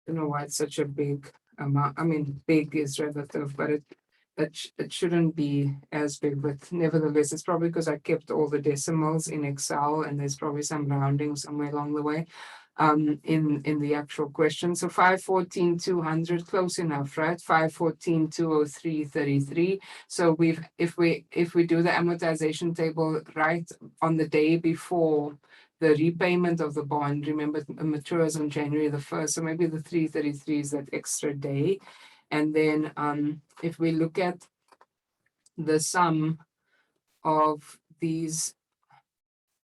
don't know why it's such a big amount. I mean, big is relative, but it shouldn't be as big, but nevertheless, it's probably because I kept all the decimals in Excel and there's probably some rounding somewhere along the way. in the actual question. So 514,200, close enough, right? 514,203.33. So if we do the amortization table right on the day before the repayment of the bond, remember it matures on January the 1st, so maybe the 333 is that extra day. And then if we look at the sum of these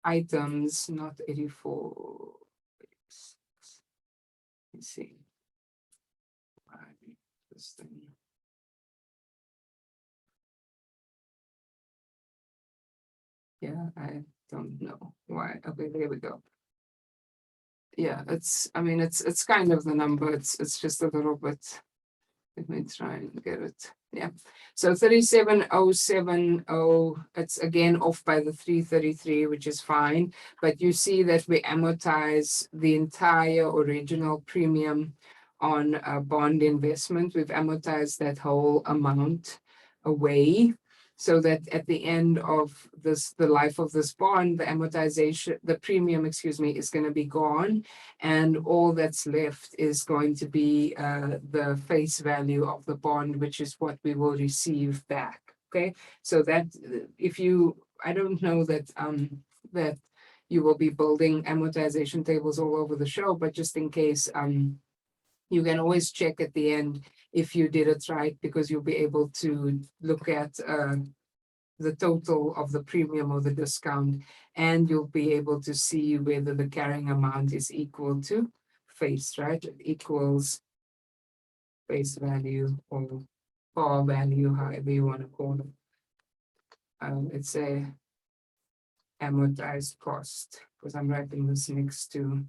items, not 84. Let's see. This thing. Yeah, I don't know why. Okay, there we go. Yeah, I mean, it's kind of the number. It's just a little bit. Let me try and get it. Yeah. So 37,070, it's again off by the 333, which is fine. But you see that we amortize the entire original premium on a bond investment. We've amortized that whole amount away, so that at the end of the life of this bond, the premium, excuse me, is going to be gone. And all that's left is going to be the face value of the bond, which is what we will receive back. Okay, so that I don't know that that you will be building amortization tables all over the show, but just in case, you can always check at the end if you did it right, because you'll be able to look at the total of the premium or the discount, and you'll be able to see whether the carrying amount is equal to face, right? It equals face value or par value, however you want to call it. It's a amortized cost, because I'm writing this next to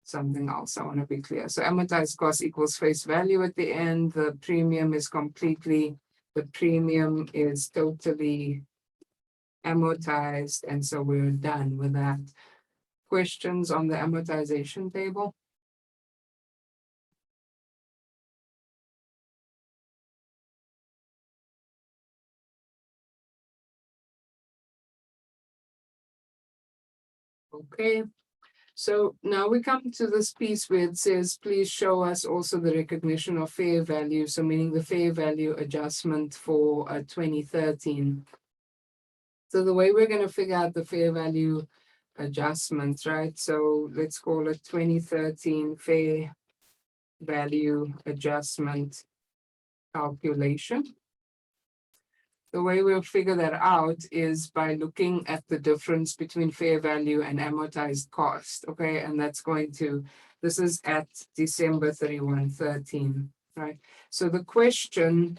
something else. I want to be clear. So amortized cost equals face value at the end. The premium is totally amortized, and so we're done with that. Questions on the amortization table? Okay, so now we come to this piece where it says, please show us also the recognition of fair value. So meaning the fair value adjustment for 2013. So the way we're going to figure out the fair value adjustment, right? So let's call it 2013 fair value adjustment calculation. The way we'll figure that out is by looking at the difference between fair value and amortized cost, okay? And this is at December 31/13, right? So the question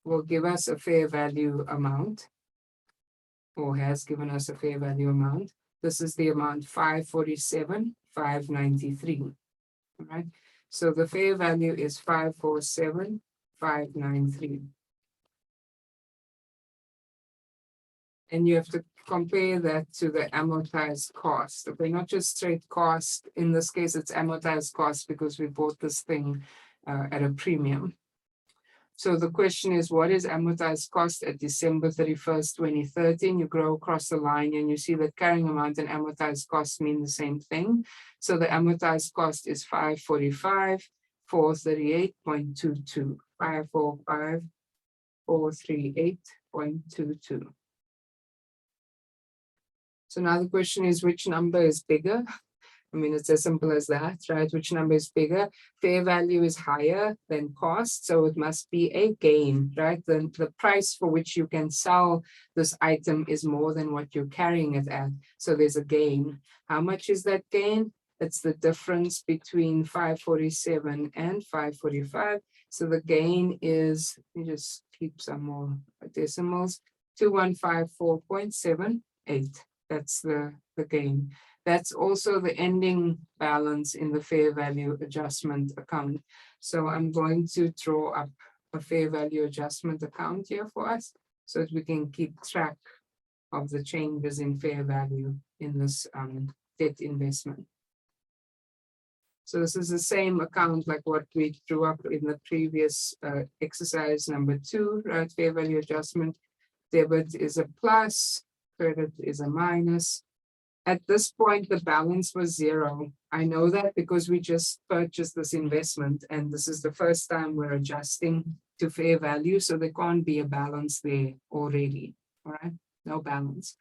will give us a fair value amount, or has given us a fair value amount. This is the amount 547,593, all right? So the fair value is 547,593. And you have to compare that to the amortized cost. Okay, not just straight cost. In this case, it's amortized cost because we bought this thing at a premium. So the question is, what is amortized cost at December 31st, 2013? You go across the line and you see that carrying amount and amortized cost mean the same thing. So the amortized cost is 545,438.22. 545,438.22. So now the question is, which number is bigger? I mean, it's as simple as that, right? Which number is bigger? Fair value is higher than cost, so it must be a gain, right? The price for which you can sell this item is more than what you're carrying it at. So there's a gain. How much is that gain? It's the difference between 547 and 545. So the gain is, let me just keep some more decimals, 2154.78. That's the gain. That's also the ending balance in the fair value adjustment account. So I'm going to draw up a fair value adjustment account here for us so that we can keep track of the changes in fair value in this debt investment. So this is the same account like what we drew up in the previous exercise number 2, right? Fair value adjustment. Debit is a plus, credit is a minus. at this point, the balance was 0. I know that because we just purchased this investment and this is the first time we're adjusting to fair value. So there can't be a balance there already, all right? No balance.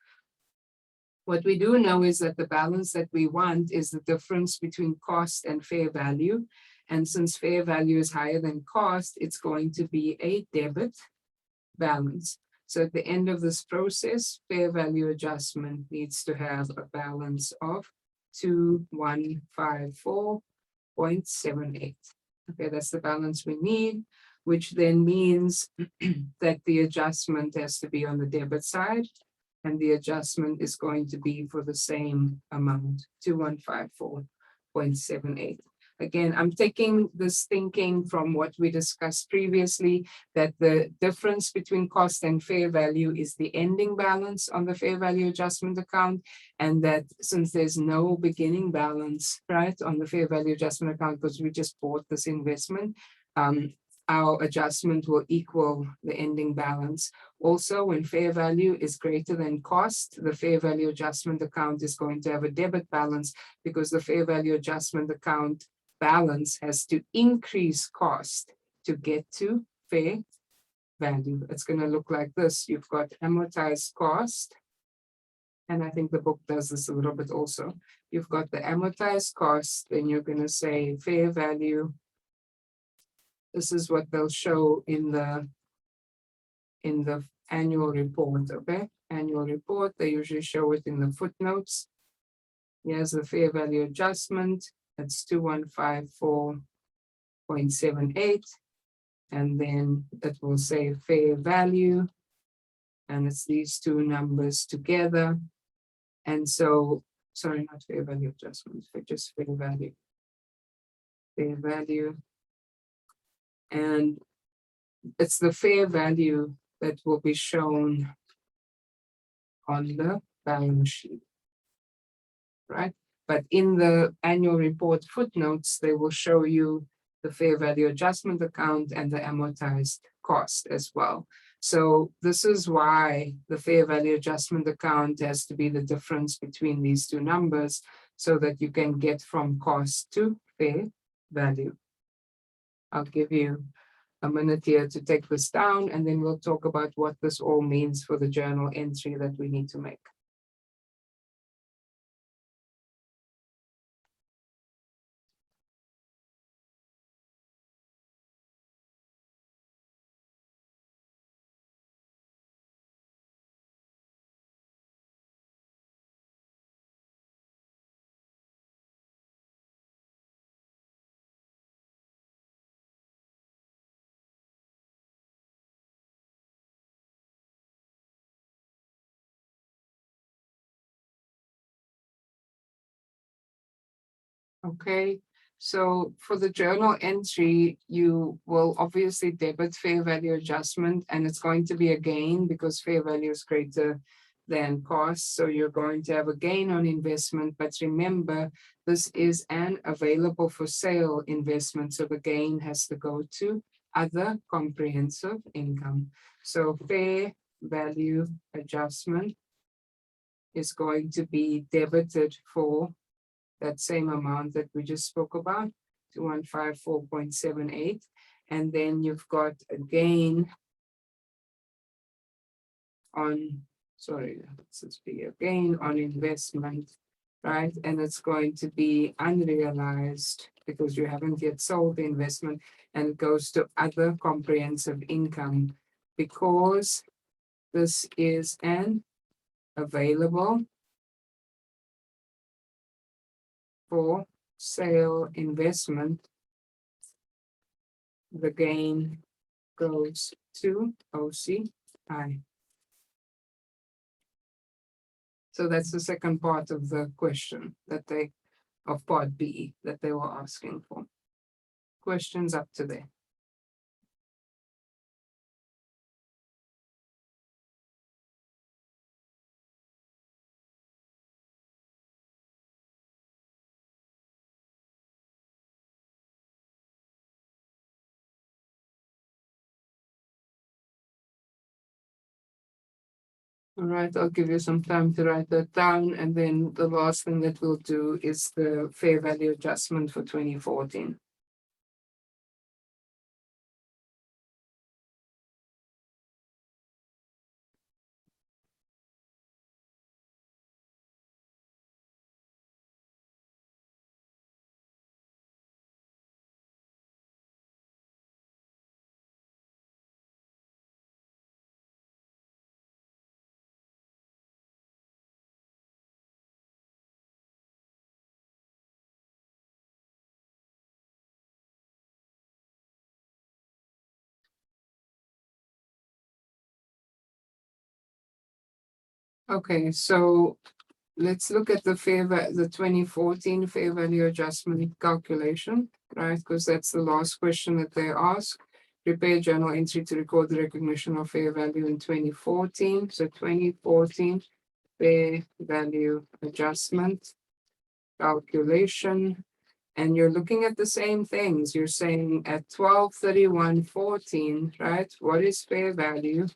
What we do know is that the balance that we want is the difference between cost and fair value. And since fair value is higher than cost, it's going to be a debit balance. So at the end of this process, fair value adjustment needs to have a balance of 2154.78. Okay, that's the balance we need, which then means that the adjustment has to be on the debit side, and the adjustment is going to be for the same amount, 2154.78. Again, I'm taking this thinking from what we discussed previously, that the difference between cost and fair value is the ending balance on the fair value adjustment account. And that since there's no beginning balance, right, on the fair value adjustment account, because we just bought this investment, our adjustment will equal the ending balance. Also, when fair value is greater than cost, the fair value adjustment account is going to have a debit balance because the fair value adjustment account balance has to increase cost to get to fair value. It's going to look like this. You've got amortized cost. And I think the book does this a little bit also. You've got the amortized cost, then you're going to say fair value. This is what they'll show in the annual report, okay? Annual report, they usually show it in the footnotes. Here's the fair value adjustment. That's 2154.78. And then it will say fair value. And it's these two numbers together. And so, sorry, not fair value adjustment, but just fair value. Fair value. And it's the fair value that will be shown on the balance sheet, right? But in the annual report footnotes, they will show you the fair value adjustment account and the amortized cost as well. So this is why the fair value adjustment account has to be the difference between these two numbers so that you can get from cost to fair value. I'll give you a minute here to take this down, and then we'll talk about what this all means for the journal entry that we need to make. Okay, so for the journal entry, you will obviously debit fair value adjustment, and it's going to be a gain because fair value is greater than cost. So you're going to have a gain on investment, but remember, this is an available for sale investment. So the gain has to go to other comprehensive income. So fair value adjustment is going to be debited for that same amount that we just spoke about, 2154.78. And then you've got a gain on, sorry, let's just be a gain on investment, right? And it's going to be unrealized because you haven't yet sold the investment, and it goes to other comprehensive income because this is an available for sale investment. The gain goes to OCI. So that's the second part of the question that of part B that they were asking for. Questions up to there? All right, I'll give you some time to write that down. And then the last thing that we'll do is the fair value adjustment for 2014. Okay, so let's look at the the 2014 fair value adjustment calculation, right? Because that's the last question that they ask. Prepare journal entry to record the recognition of fair value in 2014. So 2014 fair value adjustment calculation. And you're looking at the same things. You're saying at 12/31/14, right? What is fair value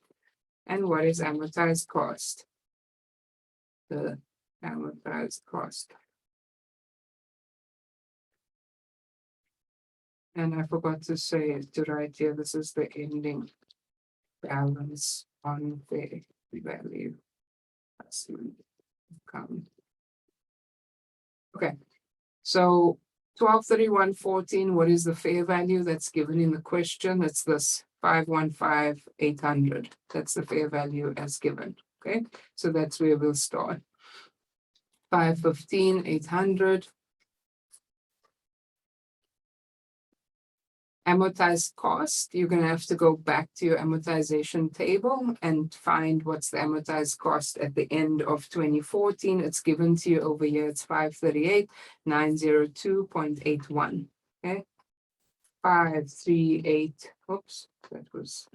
and what is amortized cost? The amortized cost. And I forgot to say to write here, this is the ending balance on fair value adjustment account. Okay, so 12/31/14, what is the fair value that's given in the question? It's this 515,800. That's the fair value as given. Okay, so that's where we'll start. 515,800. Amortized cost, you're going to have to go back to your amortization table and find what's the amortized cost at the end of 2014. It's given to you over here. It's 538,902.81. Okay. 538. Oops, that was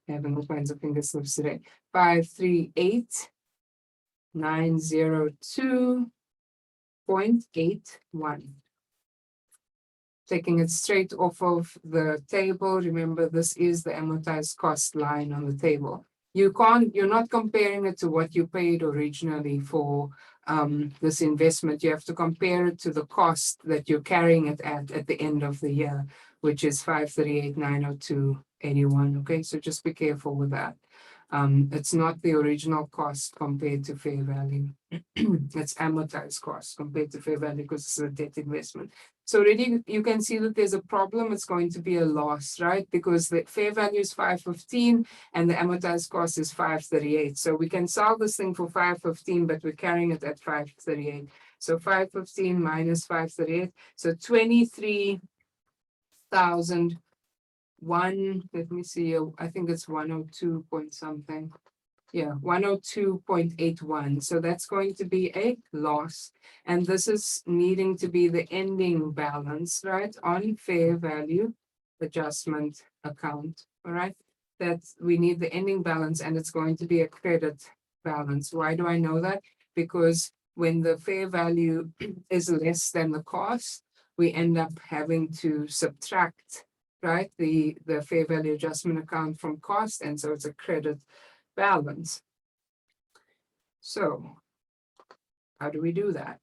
having all kinds of finger slips today. 538,902.81. Taking it straight off of the table. Remember, this is the amortized cost line on the table. You're not comparing it to what you paid originally for this investment. You have to compare it to the cost that you're carrying it at the end of the year, which is 538,902.81. Okay, so just be careful with that. It's not the original cost compared to fair value. It's amortized cost compared to fair value because it's a debt investment. So already you can see that there's a problem. It's going to be a loss, right? Because the fair value is 515 and the amortized cost is 538. So we can sell this thing for 515, but we're carrying it at 538. So 515 minus 538. So 23,000. Let me see, I think it's 102 point something. Yeah, 102.81. So that's going to be a loss. And this is needing to be the ending balance, right? On fair value adjustment account. All right. That we need the ending balance and it's going to be a credit balance. Why do I know that? Because when the fair value is less than the cost, we end up having to subtract, right, the fair value adjustment account from cost. And so it's a credit balance. So how do we do that?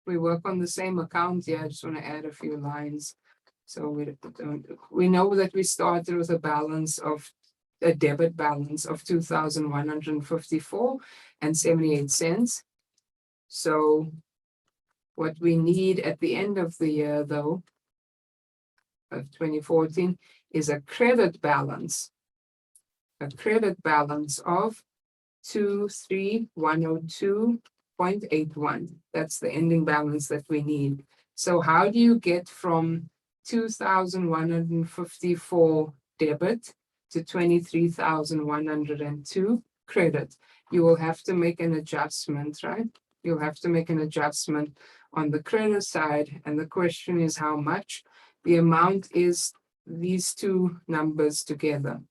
We work on the same account here. I just want to add a few lines. So we know that we started with a balance of a debit balance of 2,154.78. So what we need at the end of the year, though, of 2014 is a credit balance of 23,102.81. That's the ending balance that we need. So how do you get from 2,154 debit to 23,102 credit? You will have to make an adjustment, right? You'll have to make an adjustment on the credit side. And the question is how much? The amount is these two numbers together.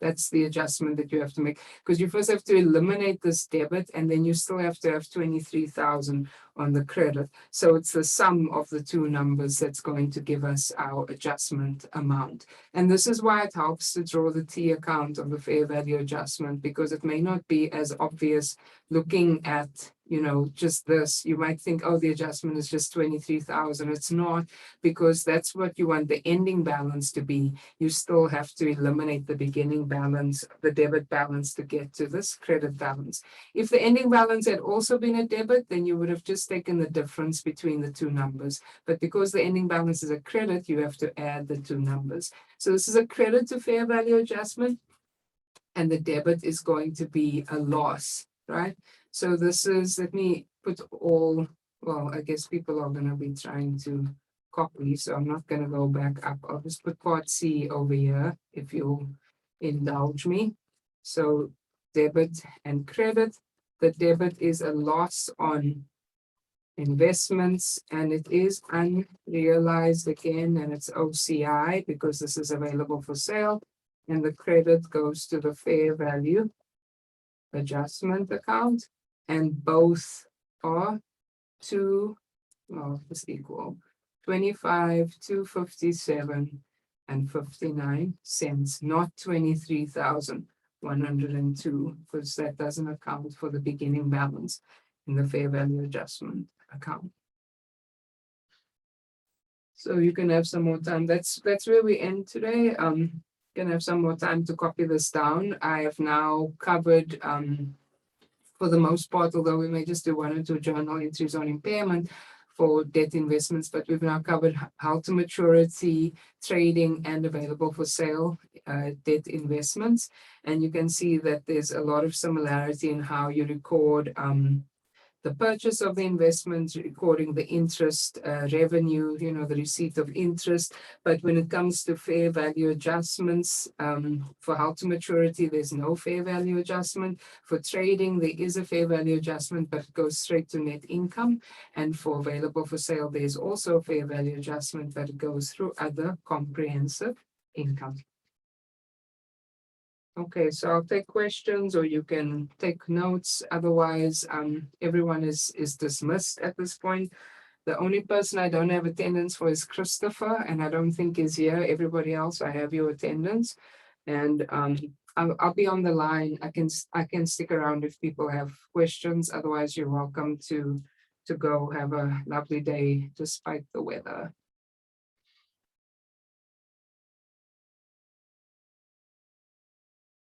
That's the adjustment that you have to make, because you first have to eliminate this debit and then you still have to have 23,000 on the credit. So it's the sum of the two numbers that's going to give us our adjustment amount. And this is why it helps to draw the T account of the fair value adjustment, because it may not be as obvious looking at, you know, just this. You might think, oh, the adjustment is just 23,000. It's not, because that's what you want the ending balance to be. You still have to eliminate the beginning balance, the debit balance, to get to this credit balance. If the ending balance had also been a debit, then you would have just taken the difference between the two numbers. But because the ending balance is a credit, you have to add the two numbers. So this is a credit to fair value adjustment, and the debit is going to be a loss, right? So this is, let me put all, well, I guess people are going to be trying to copy, so I'm not going to go back up. I'll just put part C over here, if you'll indulge me. So debit and credit. The debit is a loss on investments, and it is unrealized again, and it's OCI because this is available for sale. And the credit goes to the fair value adjustment account, and both are it's equal 25,257 and 59 cents, not 23,102, because that doesn't account for the beginning balance in the fair value adjustment account. So you can have some more time. That's where we end today. Can have some more time to copy this down. I have now covered for the most part, although we may just do one or two journal entries on impairment for debt investments, but we've now covered how to maturity, trading, and available for sale debt investments. And you can see that there's a lot of similarity in how you record the purchase of the investment, recording the interest revenue, you know, the receipt of interest. But when it comes to fair value adjustments, for how to maturity, there's no fair value adjustment. For trading, there is a fair value adjustment, but it goes straight to net income. And for available for sale, there's also a fair value adjustment, but it goes through other comprehensive income. Okay, so I'll take questions or you can take notes. Otherwise, everyone is dismissed at this point. The only person I don't have attendance for is Christopher, and I don't think is here. Everybody else, I have your attendance. And I'll be on the line. I can stick around if people have questions. Otherwise, you're welcome to go have a lovely day despite the weather.